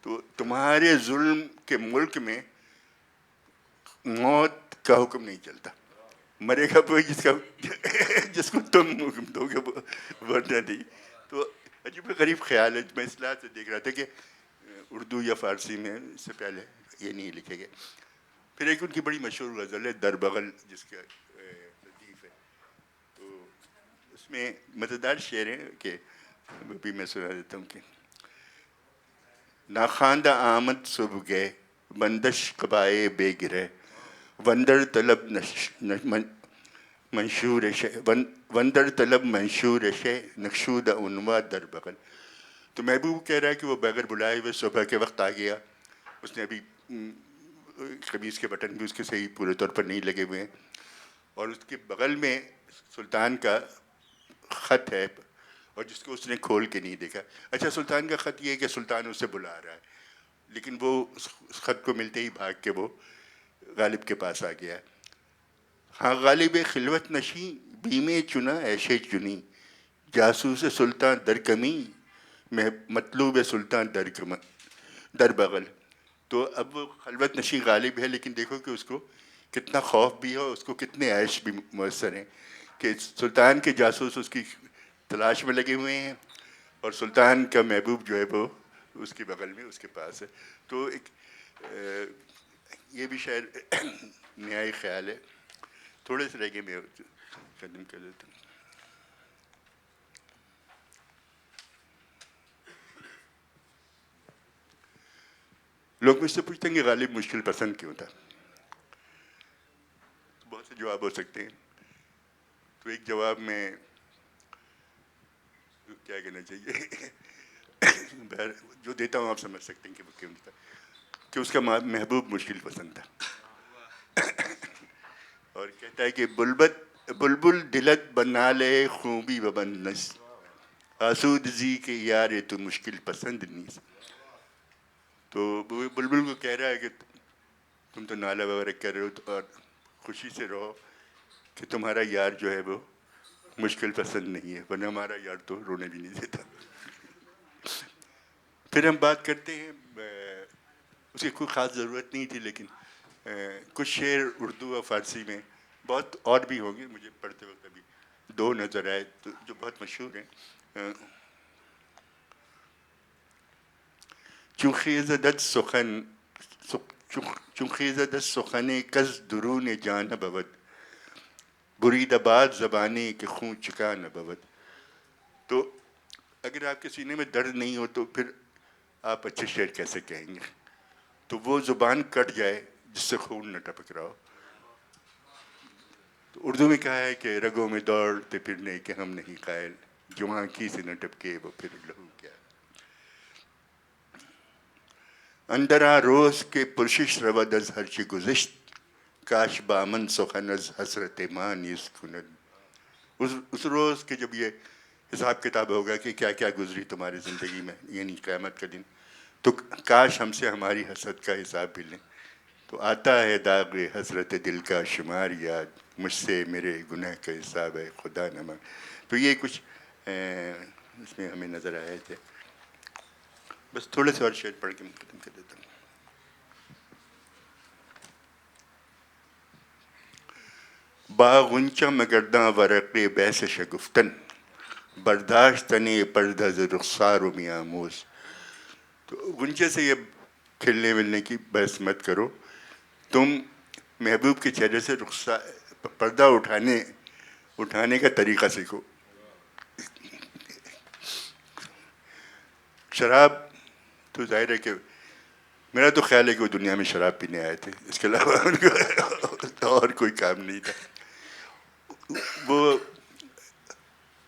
[SPEAKER 1] تو تمہارے ظلم کے ملک میں موت کا حکم نہیں چلتا، مرے گا وہ جس کو تم حکم دو گے، وہ ورنہ نہیں. تو عجیب غریب خیال ہے. میں اصلاح سے دیکھ رہا تھا کہ اردو یا فارسی میں اس سے پہلے یہ نہیں لکھے گئے. پھر ایک ان کی بڑی مشہور غزل ہے در بغل، جس کا لطیف ہے، تو اس میں مزیدار شعر ہیں کہ وہ بھی میں سنا دیتا ہوں کہ ناخواندہ آمد صبح گئے بندش قبائے بے گرہ، وندر طلب منشور وندر طلب منشور شے نقشود عنوا در بغل. تو محبوب کہہ رہا ہے کہ وہ بغیر بلائے ہوئے صبح کے وقت آ گیا. اس نے ابھی قمیص کے بٹن بھی اس کے صحیح پورے طور پر نہیں لگے ہوئے ہیں، اور اس کے بغل میں سلطان کا خط ہے، اور جس کو اس نے کھول کے نہیں دیکھا. اچھا، سلطان کا خط یہ ہے کہ سلطان اسے بلا رہا ہے، لیکن وہ اس خط کو ملتے ہی بھاگ کے وہ غالب کے پاس آ گیا. ہاں غالب خلوت نشیں بیمے چنا ایشے چنی، جاسوس سلطان در کمی مطلوب سلطان در بغل. تو اب وہ خلوت نشیں غالب ہے، لیکن دیکھو کہ اس کو کتنا خوف بھی ہے اور اس کو کتنے عیش بھی میسر ہیں کہ سلطان کے جاسوس اس کی تلاش میں لگے ہوئے ہیں، اور سلطان کا محبوب جو ہے وہ اس کے بغل میں اس کے پاس ہے. تو ایک یہ بھی شاید نہائی خیال ہے. تھوڑے سے رہ گئے، میں ختم کر دیتا ہوں. لوگ مجھ سے پوچھتے ہیں کہ غالب مشکل پسند کیوں تھا؟ بہت سے جواب ہو سکتے ہیں. تو ایک جواب میں کیا کہنا چاہیے جو دیتا ہوں آپ سمجھ سکتے ہیں کہ وہ کیوں تھا، کہ اس کا محبوب مشکل پسند تھا. اور کہتا ہے کہ بلبل دلت بنا لے خوبی و بندنس، آسود زی کے یار تو مشکل پسند نہیں. تو وہ بلبل کو کہہ رہا ہے کہ تم تو نالا وغیرہ کر رہے ہو، اور خوشی سے رہو کہ تمہارا یار جو ہے وہ مشکل پسند نہیں ہے، ورنہ ہمارا یار تو رونے بھی نہیں دیتا. پھر ہم بات کرتے ہیں، اس کی کوئی خاص ضرورت نہیں تھی، لیکن کچھ شعر اردو اور فارسی میں، بہت اور بھی ہوں گے، مجھے پڑھتے وقت ابھی دو نظر آئے جو بہت مشہور ہیں. چونخیزد سخن کس درون جان بود، برید آباد زبانی کہ خون چکا نہ بود. تو اگر آپ کے سینے میں درد نہیں ہو تو پھر آپ اچھے شعر کیسے کہیں گے؟ تو وہ زبان کٹ جائے جس سے خون نہ ٹپک رہا ہو. تو اردو میں کہا ہے کہ رگوں میں دوڑتے پھرنے کہ ہم نہیں قائل، جو آنکھی سے نہ ٹپکے وہ پھر لہو کیا. اندرا روز کے پرشش رود از ہرچی گذشت کاش بامن سخن از حسرت ما نیز کند. اس روز کے جب یہ حساب کتاب ہوگا کہ کیا کیا گزری تمہاری زندگی میں، یعنی قیامت کا دن، تو کاش ہم سے ہماری حسرت کا حساب بھی لیں. تو آتا ہے داغ حسرت دل کا شمار یاد، مجھ سے میرے گناہ کا حساب ہے خدا نہ مان. تو یہ کچھ اس میں ہمیں نظر آئے تھے. بس تھوڑے سے اور شعر پڑھ کے میں ختم کر دیتا ہوں. باغنچہ مگرداں ورق بیس شگفتن برداشتنِ پردہ ز رخسار و میاموز. تو غنچے سے یہ کھلنے ملنے کی بحث مت کرو، تم محبوب کے چہرے سے پردہ اٹھانے کا طریقہ سیکھو. شراب تو ظاہر ہے کہ میرا تو خیال ہے کہ وہ دنیا میں شراب پینے آئے تھے، اس کے علاوہ ان کو اور کوئی کام نہیں تھا. وہ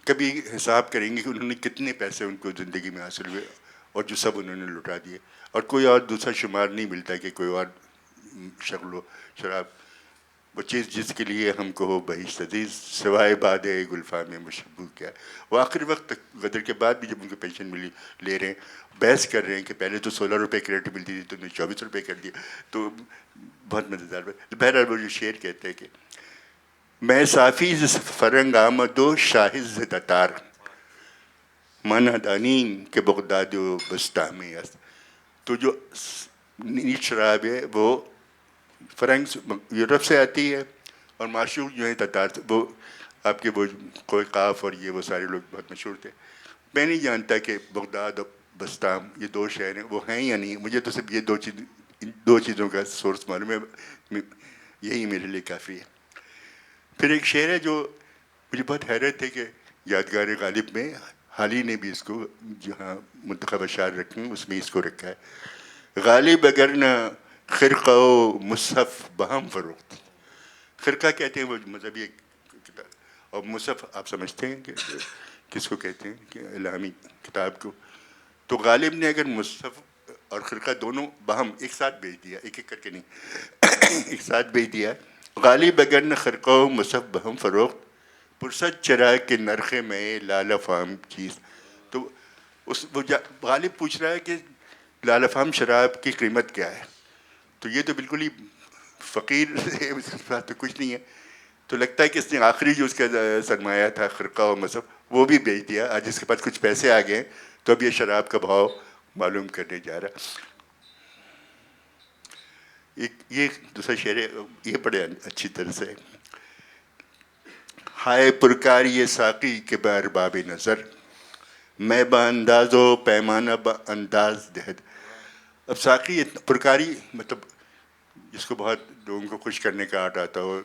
[SPEAKER 1] کبھی حساب کریں گے کہ انہوں نے کتنے پیسے ان کو زندگی میں حاصل ہوئے اور جو سب انہوں نے لٹا دیے، اور کوئی اور دوسرا شمار نہیں ملتا کہ کوئی اور شغل و شراب وہ چیز جس کے لیے ہم کو ہو بہشت عزیز سوائے باد گلفام میں مشبو کیا. وہ آخر وقت تک غدر کے بعد بھی جب ان کو پینشن ملی لے رہے ہیں، بحث کر رہے ہیں کہ پہلے تو 16 روپے کریڈٹ ملتی تھی تو انہوں نے 24 روپے کر دیا. تو بہت مزیدار بات. بہرحال وہ جو شعر کہتے ہیں کہ میں صافی ز فرنگ آمد و شاہد ز تتار مانا دانیم کے بغداد و بستامی است. تو جو نیچ شراب ہے وہ فرنگ یورپ سے آتی ہے، اور معشوق جو ہے تتار سے. وہ آپ کے وہ کوئی قاف اور یہ وہ سارے لوگ بہت مشہور تھے. میں نہیں جانتا کہ بغداد اور بستام یہ دو شہر ہیں، وہ ہیں یا نہیں. مجھے تو صرف یہ دو چیزوں کا سورس معلوم ہے، یہی میرے لیے کافی ہے. پھر ایک شعر ہے جو مجھے بہت حیرت ہے کہ یادگار غالب میں حال ہی نے بھی اس کو جہاں منتخب اشعار رکھے ہیں اس میں اس کو رکھا ہے. غالب اگر نہ خرقہ و مصحف بہم فروخت. خرقہ کہتے ہیں وہ مذہبی کتاب، اور مصحف آپ سمجھتے ہیں کہ کس کو کہتے ہیں کہ الہامی کتاب کو. تو غالب نے اگر مصحف اور خرقہ دونوں باہم ایک ساتھ بیچ دیا، ایک ایک کر کے نہیں ایک ساتھ بیچ دیا. غالب اگر نہ خرقہ و مصحف بہم فروخت پرسد چرا کے نرخ میں لال فام چیز. تو وہ غالب پوچھ رہا ہے کہ لال فام شراب کی قیمت کیا ہے. تو یہ تو بالکل ہی فقیر ہے، اس کے پاس تو کچھ نہیں ہے. تو لگتا ہے کہ اس نے آخری جو اس کا سرمایہ تھا خرقہ و مصحف وہ بھی بیچ دیا. آج اس کے پاس کچھ پیسے آ گئے تو اب یہ شراب کا بھاؤ معلوم کرنے جا رہا. یہ دوسرا شعر ہے، یہ بڑے اچھی طرح سے ہائے پرکار یہ ساقی کے بارباب نظر میں با انداز و پیمانہ با انداز دہد. اب ساقی پرکاری مطلب جس کو بہت لوگوں کو خوش کرنے کا آرٹ آتا ہو،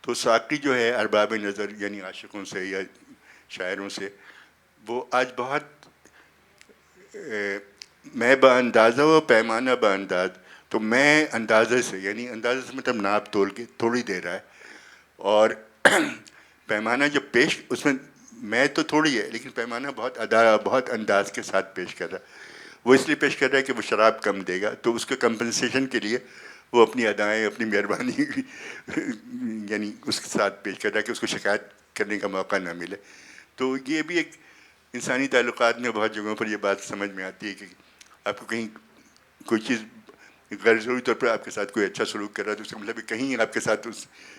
[SPEAKER 1] تو ساقی جو ہے ارباب نظر یعنی عاشقوں سے یا شاعروں سے، وہ آج بہت میں با اندازہ و پیمانہ با انداز. تو میں اندازے سے یعنی اندازے سے مطلب ناپ تول کے تھوڑی دے رہا ہے، اور پیمانہ جب پیش اس میں تو تھوڑی ہے لیکن پیمانہ بہت انداز کے ساتھ پیش کر رہا ہے. وہ اس لیے پیش کر رہا ہے کہ وہ شراب کم دے گا، تو اس کے کمپنسیشن کے لیے وہ اپنی ادائیں اپنی مہربانی یعنی اس کے ساتھ پیش کر رہا ہے کہ اس کو شکایت کرنے کا موقع نہ ملے. تو یہ بھی ایک انسانی تعلقات میں بہت جگہوں پر یہ بات سمجھ میں آتی ہے کہ آپ کو کہیں کوئی چیز غیر ضروری طور پر آپ کے ساتھ کوئی اچھا سلوک کر رہا ہے تو اس کا مطلب کہیں آپ کے ساتھ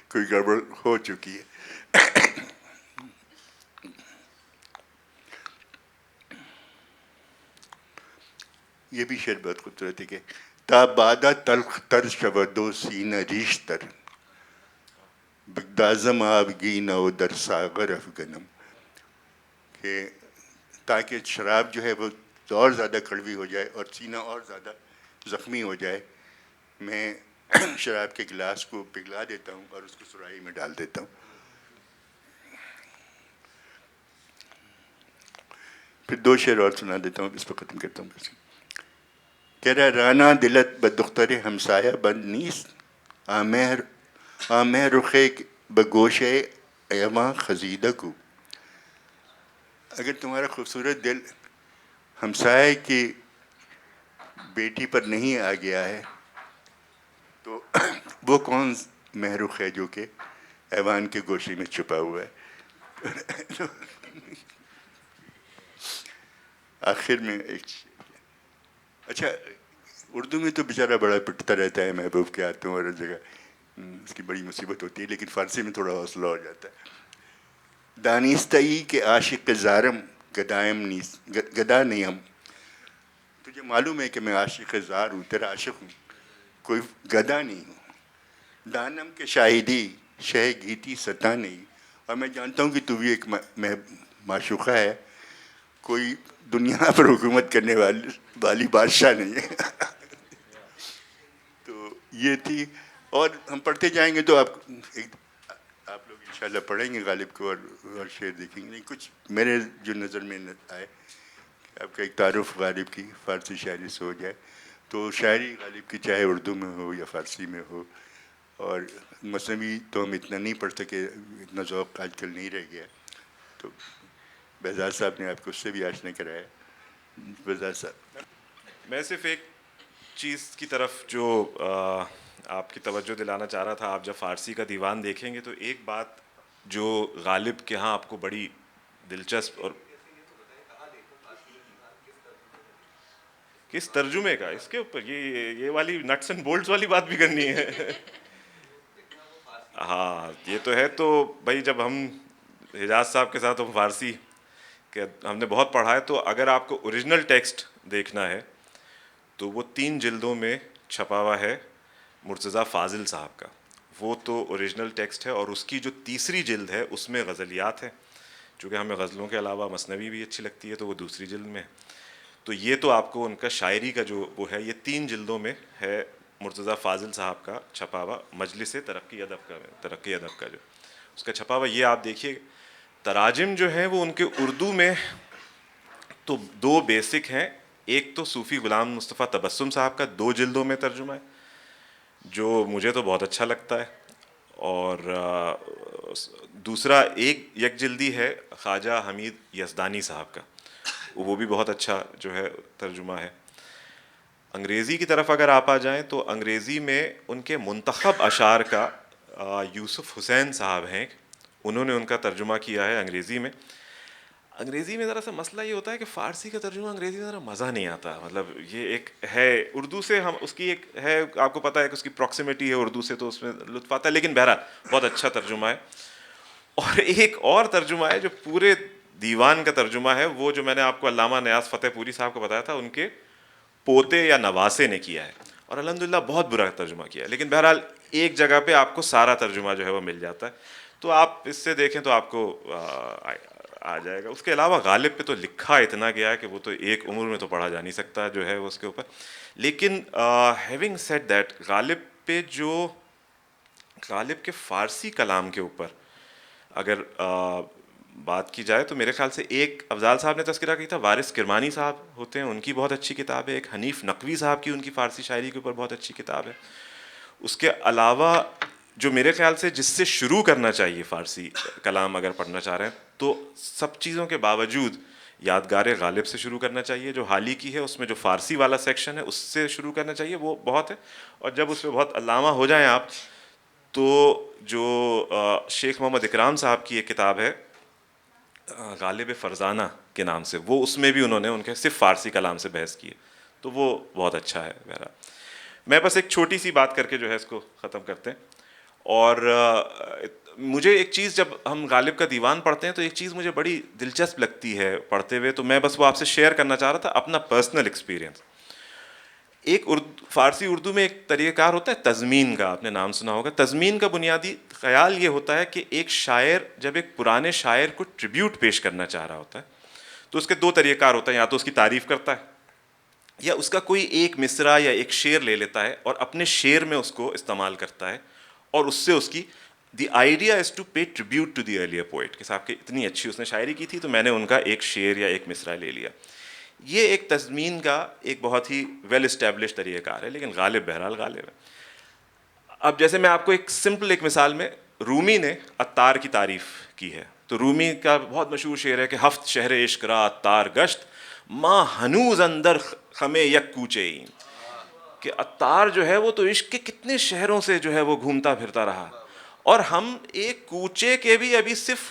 [SPEAKER 1] کوئی گڑبڑ ہو چکی ہے. یہ بھی شعر بہت خوبصورت ہے کہ تا بادہ تلخ تر شودو سینہ ریش تر بگدازم آبگین و در ساغر افگنم. کہ تاکہ شراب جو ہے وہ اور زیادہ کڑوی ہو جائے اور سینہ اور زیادہ زخمی ہو جائے، میں شراب کے گلاس کو پگھلا دیتا ہوں اور اس کو سراہی میں ڈال دیتا ہوں. پھر دو شعر اور سنا دیتا ہوں، اس پہ ختم کرتا ہوں. کہہ رہا رانا دلت بدختر ہمسایہ بند نیست آمہ رخ بگوش ایواں خزیدہ کو. اگر تمہارا خوبصورت دل ہمسائے کی بیٹی پر نہیں آ گیا ہے تو وہ کون محروق ہے جو کہ ایوان کے گوشے میں چھپا ہوا ہے. آخر میں اچھا اردو میں تو بیچارہ بڑا پٹتا رہتا ہے محبوب کے ہاتھوں اور ہر جگہ، اس کی بڑی مصیبت ہوتی ہے، لیکن فارسی میں تھوڑا حوصلہ ہو جاتا ہے. دانستئی کے عاشق زارم گدایم نیست گدا نہیں ہم. تجھے معلوم ہے کہ میں عاشق زار ہوں، تیرا عاشق ہوں، کوئی گدا نہیں ہوں. دانم کے شاہدی شہ گیتی ستا نہیں، اور میں جانتا ہوں کہ تو بھی ایک معشوقہ ہے، کوئی دنیا پر حکومت کرنے والی بادشاہ نہیں ہے. تو یہ تھی، اور ہم پڑھتے جائیں گے تو آپ لوگ انشاءاللہ پڑھیں گے غالب کو اور شعر دیکھیں گے. کچھ میرے جو نظر میں آئے آپ کا ایک تعارف غالب کی فارسی شاعری سے ہو جائے تو شاعری غالب کی چاہے اردو میں ہو یا فارسی میں ہو. اور مثنوی تو ہم اتنا نہیں پڑھ سکے، اتنا ذوق آج کل نہیں رہ گیا، تو بہزاد صاحب نے آپ کو اس سے بھی آشنا کرایا. بہزاد صاحب
[SPEAKER 2] میں صرف ایک چیز کی طرف جو آپ کی توجہ دلانا چاہ رہا تھا. آپ جب فارسی کا دیوان دیکھیں گے تو ایک بات جو غالب کے ہاں آپ کو بڑی دلچسپ، اور کس ترجمے کا، اس کے اوپر یہ والی نٹس اینڈ بولٹس والی بات بھی کرنی ہے. ہاں یہ تو ہے. تو بھائی جب ہم حجاز صاحب کے ساتھ ہم فارسی کہ ہم نے بہت پڑھا ہے، تو اگر آپ کو اوریجنل ٹیکسٹ دیکھنا ہے تو وہ 3 جلدوں میں چھپا ہوا ہے مرتضیٰ فاضل صاحب کا. وہ تو اوریجنل ٹیکسٹ ہے، اور اس کی جو تیسری جلد ہے اس میں غزلیات ہیں. چونکہ ہمیں غزلوں کے علاوہ مثنوی بھی اچھی لگتی ہے تو وہ دوسری جلد میں ہے. تو یہ تو آپ کو ان کا شاعری کا جو وہ ہے، یہ 3 جلدوں میں ہے مرتضیٰ فاضل صاحب کا چھپا ہوا. مجلس ترقی ادب کا جو اس کا چھپا ہوا، یہ آپ دیکھیے. تراجم جو ہیں وہ ان کے اردو میں تو 2 بیسک ہیں. ایک تو صوفی غلام مصطفیٰ تبسم صاحب کا 2 جلدوں میں ترجمہ ہے جو مجھے تو بہت اچھا لگتا ہے، اور دوسرا یک جلدی ہے خواجہ حمید یزدانی صاحب کا، وہ بھی بہت اچھا جو ہے ترجمہ ہے. انگریزی کی طرف اگر آپ آ جائیں تو انگریزی میں ان کے منتخب اشعار کا یوسف حسین صاحب ہیں، انہوں نے ان کا ترجمہ کیا ہے انگریزی میں. انگریزی میں ذرا سا مسئلہ یہ ہوتا ہے کہ فارسی کا ترجمہ انگریزی میں ذرا مزہ نہیں آتا. مطلب یہ ایک ہے اردو سے ہم اس کی ایک ہے، آپ کو پتہ ہے کہ اس کی پراکسیمیٹی ہے اردو سے تو اس میں لطف آتا ہے، لیکن بہرحال بہت اچھا ترجمہ ہے. اور ایک اور ترجمہ ہے جو پورے دیوان کا ترجمہ ہے، وہ جو میں نے آپ کو علامہ نیاز فتح پوری صاحب کو بتایا تھا، ان کے پوتے یا نواسے نے کیا ہے، اور الحمدللہ بہت برا ترجمہ کیا ہے. لیکن بہرحال ایک جگہ پہ آپ کو سارا ترجمہ جو ہے وہ مل جاتا ہے، تو آپ اس سے دیکھیں تو آپ کو آ جائے گا. اس کے علاوہ غالب پہ تو لکھا اتنا گیا ہے کہ وہ تو ایک عمر میں تو پڑھا جا نہیں سکتا جو ہے وہ اس کے اوپر. لیکن ہیونگ سیڈ دیٹ، غالب کے فارسی کلام کے اوپر اگر بات کی جائے تو میرے خیال سے ایک افضال صاحب نے تذکرہ کیا تھا، وارث کرمانی صاحب ہوتے ہیں، ان کی بہت اچھی کتاب ہے. ایک حنیف نقوی صاحب کی ان کی فارسی شاعری کے اوپر بہت اچھی کتاب ہے. اس کے علاوہ جو میرے خیال سے جس سے شروع کرنا چاہیے فارسی کلام اگر پڑھنا چاہ رہے ہیں تو سب چیزوں کے باوجود یادگار غالب سے شروع کرنا چاہیے جو حال ہی کی ہے. اس میں جو فارسی والا سیکشن ہے اس سے شروع کرنا چاہیے، وہ بہت ہے. اور جب اس پہ بہت علامہ ہو جائیں آپ تو جو شیخ محمد اکرام صاحب کی ایک کتاب ہے غالب فرزانہ کے نام سے، وہ اس میں بھی انہوں نے ان کے صرف فارسی کلام سے بحث کی ہے، تو وہ بہت اچھا ہے. بہرحال میں بس ایک چھوٹی سی بات کر کے جو ہے اس کو ختم کرتے ہیں. اور مجھے ایک چیز، جب ہم غالب کا دیوان پڑھتے ہیں تو ایک چیز مجھے بڑی دلچسپ لگتی ہے پڑھتے ہوئے، تو میں بس وہ آپ سے شیئر کرنا چاہ رہا تھا اپنا پرسنل ایکسپیرینس. ایک فارسی اردو میں ایک طریقہ کار ہوتا ہے تضمین کا، آپ نے نام سنا ہوگا. تضمین کا بنیادی خیال یہ ہوتا ہے کہ ایک شاعر جب ایک پرانے شاعر کو ٹریبیوٹ پیش کرنا چاہ رہا ہوتا ہے تو اس کے 2 طریقہ کار ہوتا ہیں، یا تو اس کی تعریف کرتا ہے یا اس کا کوئی ایک مصرع یا ایک شعر لے لیتا ہے اور اپنے شعر میں اس کو استعمال کرتا ہے، اور اس سے اس کی the idea is to pay tribute to the earlier poet کہ صاحب کہ اتنی اچھی اس نے شاعری کی تھی تو میں نے ان کا ایک شعر یا ایک مصرع لے لیا. یہ ایک تضمین کا ایک بہت ہی ویل اسٹیبلش طریقہ کار ہے، لیکن غالب بہرحال غالب ہے. اب جیسے میں آپ کو ایک سمپل ایک مثال میں، رومی نے عطار کی تعریف کی ہے، تو رومی کا بہت مشہور شعر ہے کہ ہفت شہر عشق را تار گشت ماں ہنوز اندر ہمیں یک کوچے، کہ عطار جو ہے وہ تو عشق کے کتنے شہروں سے جو ہے وہ گھومتا پھرتا رہا، اور ہم ایک کوچے کے بھی ابھی صرف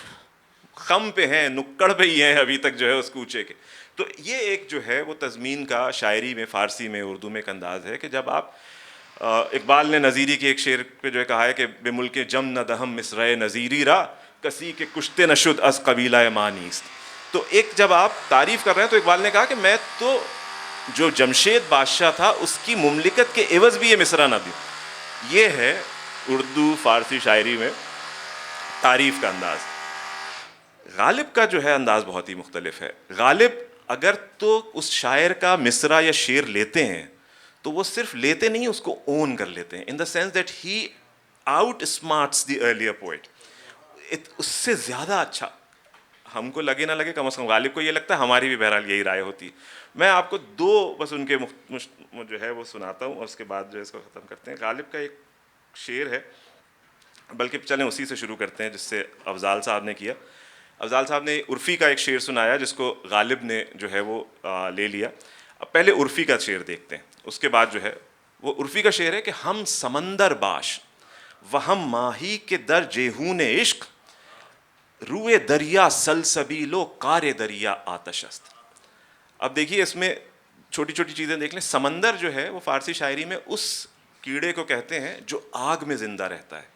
[SPEAKER 2] خم پہ ہیں، نکڑ پہ ہی ہیں ابھی تک جو ہے اس کوچے کے. تو یہ ایک جو ہے وہ تضمین کا شاعری میں، فارسی میں، اردو میں ایک انداز ہے کہ جب آپ اقبال نے نظیری کے ایک شعر پہ جو ہے کہا ہے کہ بے ملک جم نہ دہم مصرع نظیری را کسی کے کشتے نشد از قبیلہ مانیست. تو ایک جب آپ تعریف کر رہے ہیں تو اقبال نے کہا کہ میں تو جو جمشید بادشاہ تھا اس کی مملکت کے عوض بھی یہ مصرع نہ دوں. یہ ہے اردو فارسی شاعری میں تعریف کا انداز. غالب کا جو ہے انداز بہت ہی مختلف ہے. غالب اگر تو اس شاعر کا مصرع یا شعر لیتے ہیں تو وہ صرف لیتے نہیں، اس کو اون کر لیتے ہیں، in the sense that he outsmarts the earlier poet. اس سے زیادہ اچھا ہم کو لگے نہ لگے، کم از کم غالب کو یہ لگتا ہے، ہماری بھی بہرحال یہی رائے ہوتی ہے. میں آپ کو دو بس ان کے جو ہے وہ سناتا ہوں اور اس کے بعد جو ہے اس کو ختم کرتے ہیں. غالب کا ایک شعر ہے، بلکہ چلیں اسی سے شروع کرتے ہیں جس سے افضال صاحب نے کیا. افضال صاحب نے عرفی کا ایک شعر سنایا جس کو غالب نے جو ہے وہ لے لیا. اب پہلے عرفی کا شعر دیکھتے ہیں، اس کے بعد جو ہے وہ عرفی کا شعر ہے کہ ہم سمندر باش و ہم ماہی کے در جیہون عشق روئے دریا سلسبیل و کار دریا آتش است. اب دیکھیے اس میں چھوٹی چھوٹی چیزیں دیکھ لیں. سمندر جو ہے وہ فارسی شاعری میں اس کیڑے کو کہتے ہیں جو آگ میں زندہ رہتا ہے.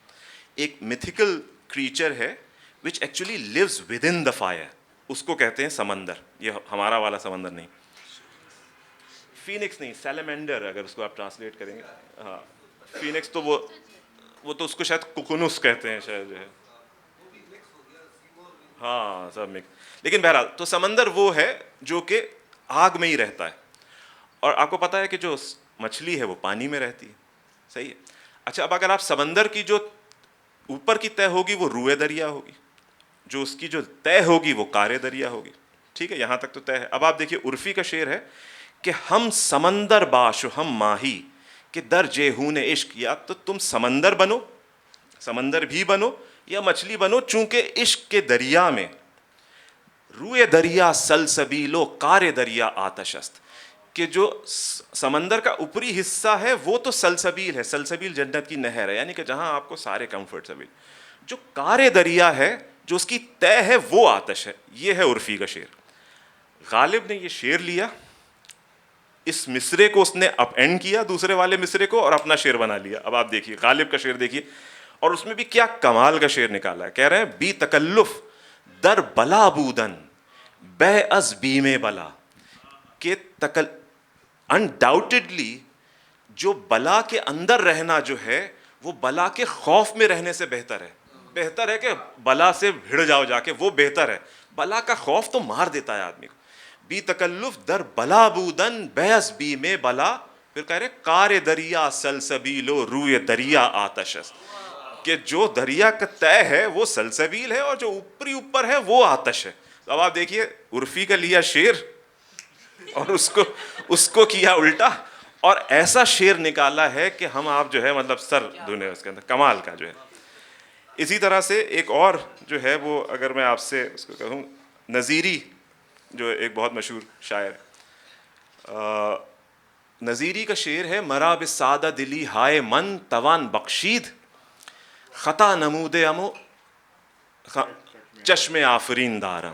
[SPEAKER 2] ایک میتھیکل کریچر ہے which actually lives within the fire. اس کو کہتے ہیں سمندر. یہ ہمارا والا سمندر نہیں، فینکس نہیں، سیلیمینڈر اگر اس کو آپ ٹرانسلیٹ کریں گے. ہاں فینکس تو وہ تو اس کو شاید کوکونوس کہتے ہیں شاید جو ہے، ہاں سب مکس. لیکن بہرحال تو سمندر وہ ہے جو کہ آگ میں ہی رہتا ہے. اور آپ کو پتہ ہے کہ جو مچھلی ہے وہ پانی میں رہتی ہے، صحیح ہے. اچھا اب اگر آپ سمندر کی جو اوپر کی طے ہوگی وہ روئے دریا ہوگی، جو اس کی جو طے ہوگی وہ کارے دریا ہوگی. ٹھیک ہے، یہاں تک تو طے ہے. اب آپ دیکھیے عرفی کا شعر ہے کہ ہم سمندر باش و ہم ماہی کہ در جیہون عشق، یا تو تم سمندر بنو، سمندر بھی بنو، یا مچھلی بنو، چونکہ عشق کے دریا میں روئے دریا سلسبیل و کار دریا آتش است. کہ جو سمندر کا اوپری حصہ ہے وہ تو سلسبیل ہے، سلسبیل جنت کی نہر ہے، یعنی کہ جہاں آپ کو سارے کمفرٹ سبیل. جو کار دریا ہے، جو اس کی طے ہے، وہ آتش ہے. یہ ہے عرفی کا شعر. غالب نے یہ شعر لیا، اس مصرے کو اس نے اپ اینڈ کیا دوسرے والے مصرے کو اور اپنا شعر بنا لیا. اب آپ دیکھیے غالب کا شعر دیکھیے، اور اس میں بھی کیا کمال کا شعر نکالا ہے. کہہ رہے ہیں بی تکلف در بلا بودن بے از بیم بلا، کہ انڈاؤٹیڈلی جو بلا کے اندر رہنا جو ہے وہ بلا کے خوف میں رہنے سے بہتر ہے. بہتر ہے کہ بلا سے بھڑ جاؤ جا کے، وہ بہتر ہے. بلا کا خوف تو مار دیتا ہے آدمی کو. بی تکلف در بلا بودن بیس بی میں بلا، پھر کہہ رہے کار دریا سلسبیل و روئے دریا آتش است، کہ جو دریا کا طے ہے وہ سلسبیل ہے اور جو اوپری اوپر ہے وہ آتش ہے. اب آپ دیکھیے عرفی کا لیا شعر اور اس کو کیا الٹا، اور ایسا شعر نکالا ہے کہ ہم آپ جو ہے مطلب سر دھنے اس کے اندر، کمال کا جو ہے. اسی طرح سے ایک اور جو ہے وہ اگر میں آپ سے اس کو کہوں، نظیری جو ایک بہت مشہور شاعر، نظیری کا شعر ہے مرا بسادہ دلی ہائے من توان بخشید خطا نمود امو چشم آفرین دارم.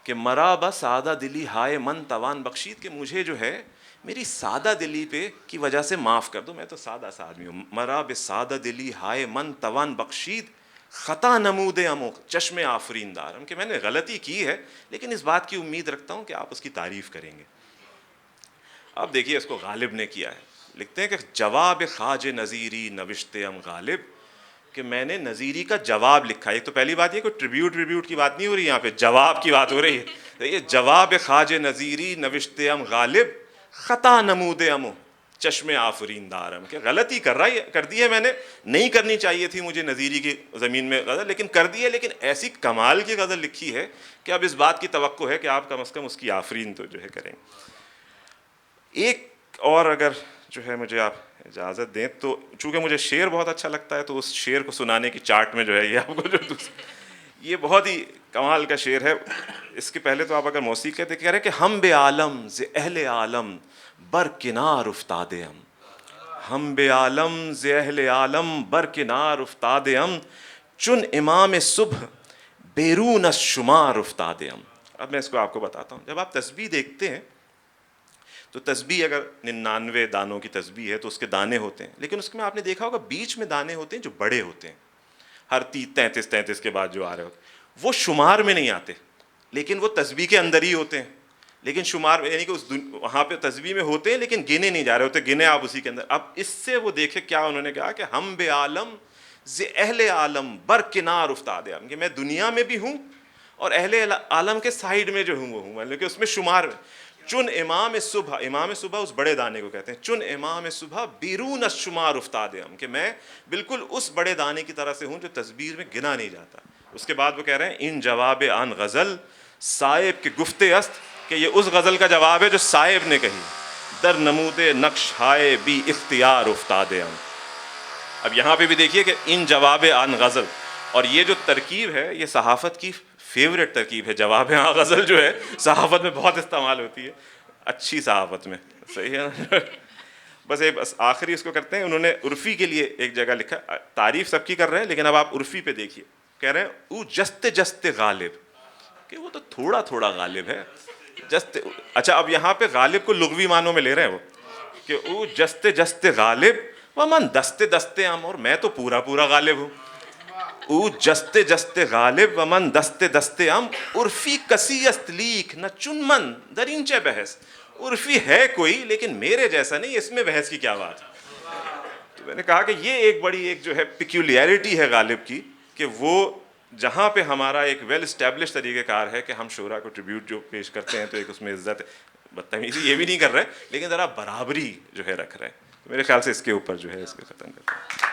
[SPEAKER 2] کہ مرا بسادہ دلی ہائے من توان بخشید، کہ مجھے جو ہے میری سادہ دلی پہ کی وجہ سے معاف کر دو، میں تو سادہ سا آدمی ہوں. مرا بسادہ دلی ہائے من توان بخشید خطا نمود امو چشم آفرین دارم، کہ میں نے غلطی کی ہے لیکن اس بات کی امید رکھتا ہوں کہ آپ اس کی تعریف کریں گے. اب دیکھیے اس کو غالب نے کیا ہے. لکھتے ہیں کہ جواب خواجہ نظیری نوشتے ام غالب، کہ میں نے نظیری کا جواب لکھا ہے. تو پہلی بات یہ کہ ٹریبیوٹ کی بات نہیں ہو رہی یہاں پہ، جواب کی بات ہو رہی ہے. یہ جواب خواجہ نظیری نوشتے ام غالب خطا نمود امو چشم آفرین دارم، کہ غلطی کر دی ہے میں نے، نہیں کرنی چاہیے تھی مجھے نظیری کی زمین میں غزل، لیکن کر دی ہے. لیکن ایسی کمال کی غزل لکھی ہے کہ اب اس بات کی توقع ہے کہ آپ کم از کم اس کی آفرین تو جو ہے کریں. ایک اور اگر جو ہے مجھے آپ اجازت دیں تو چونکہ مجھے شعر بہت اچھا لگتا ہے تو اس شعر کو سنانے کی چارٹ میں جو ہے یہ آپ کو جو یہ بہت ہی کمال کا شعر ہے. اس کے پہلے تو آپ اگر موسیقی کہتے کہہ رہے ہیں کہ ہم بے عالم ز اہل عالم برکنار افتادے ہم بے عالم ز اہل عالم برکنار افتادے چن امام صبح بیرون از شمار افتادے. اب میں اس کو آپ کو بتاتا ہوں. جب آپ تسبیح دیکھتے ہیں تو تسبیح اگر 99 دانوں کی تسبیح ہے تو اس کے دانے ہوتے ہیں, لیکن اس میں آپ نے دیکھا ہوگا بیچ میں دانے ہوتے ہیں جو بڑے ہوتے ہیں, ہر 33 کے بعد جو آ رہے ہوتے ہیں, وہ شمار میں نہیں آتے لیکن وہ تسبیح کے اندر ہی ہوتے ہیں. لیکن شمار میں یعنی کہ وہاں پہ تسبیح میں ہوتے ہیں لیکن گنے نہیں جا رہے ہوتے, گنے آپ اسی کے اندر. اب اس سے وہ دیکھے کیا انہوں نے کہا کہ ہم بے عالم ز اہل عالم برکنار افتادے, کہ میں دنیا میں بھی ہوں اور اہل عالم کے سائیڈ میں جو ہوں وہ ہوں, مطلب کہ اس میں شمار میں. چن امام صبح, امام صبح اس بڑے دانے کو کہتے ہیں, چن امام صبح بیرون از شمار افتادے کہ میں بالکل اس بڑے دانے کی طرح سے ہوں جو تسبیح میں گنا نہیں جاتا. اس کے بعد وہ کہہ رہے ہیں ان جواب آن غزل صائب کے گفتے است, کہ یہ اس غزل کا جواب ہے جو صائب نے کہی, در نمود نقش ہائے بھی اختیار افتادے. اب یہاں پہ بھی دیکھیے کہ ان جواب آن غزل, اور یہ جو ترکیب ہے یہ صحافت کی فیوریٹ ترکیب ہے. جواب آن غزل جو ہے صحافت میں بہت استعمال ہوتی ہے, اچھی صحافت میں, صحیح ہے نا. بس آخری اس کو کرتے ہیں. انہوں نے عرفی کے لیے ایک جگہ لکھا, تعریف سب کی کر رہے ہیں لیکن اب آپ عرفی پہ دیکھیے, کہہ رہے ہیں او جست جست غالب, کہ وہ تو تھوڑا تھوڑا غالب ہے. جست, اچھا اب یہاں پہ غالب کو لغوی معنوں میں لے رہے ہیں وہ, کہ او جست جست غالب ومن دستے دستے ام, اور میں تو پورا پورا غالب ہوں. او جستے جستے غالب ومن دستے دستے ام عرفی کسی است لیک نہ چن من در اینچے بحث. عرفی ہے کوئی لیکن میرے جیسا نہیں, اس میں بحث کی کیا بات. تو میں نے کہا کہ یہ ایک بڑی ایک جو ہے پیکیولیرٹی ہے غالب کی, کہ وہ جہاں پہ ہمارا ایک ویل اسٹیبلش طریقہ کار ہے کہ ہم شعراء کو ٹریبیوٹ جو پیش کرتے ہیں تو ایک اس میں عزت, بدتمیزی یہ بھی نہیں کر رہے لیکن ذرا برابری جو ہے رکھ رہے ہیں. تو میرے خیال سے اس کے اوپر جو ہے اس کو ختم کرتے ہیں.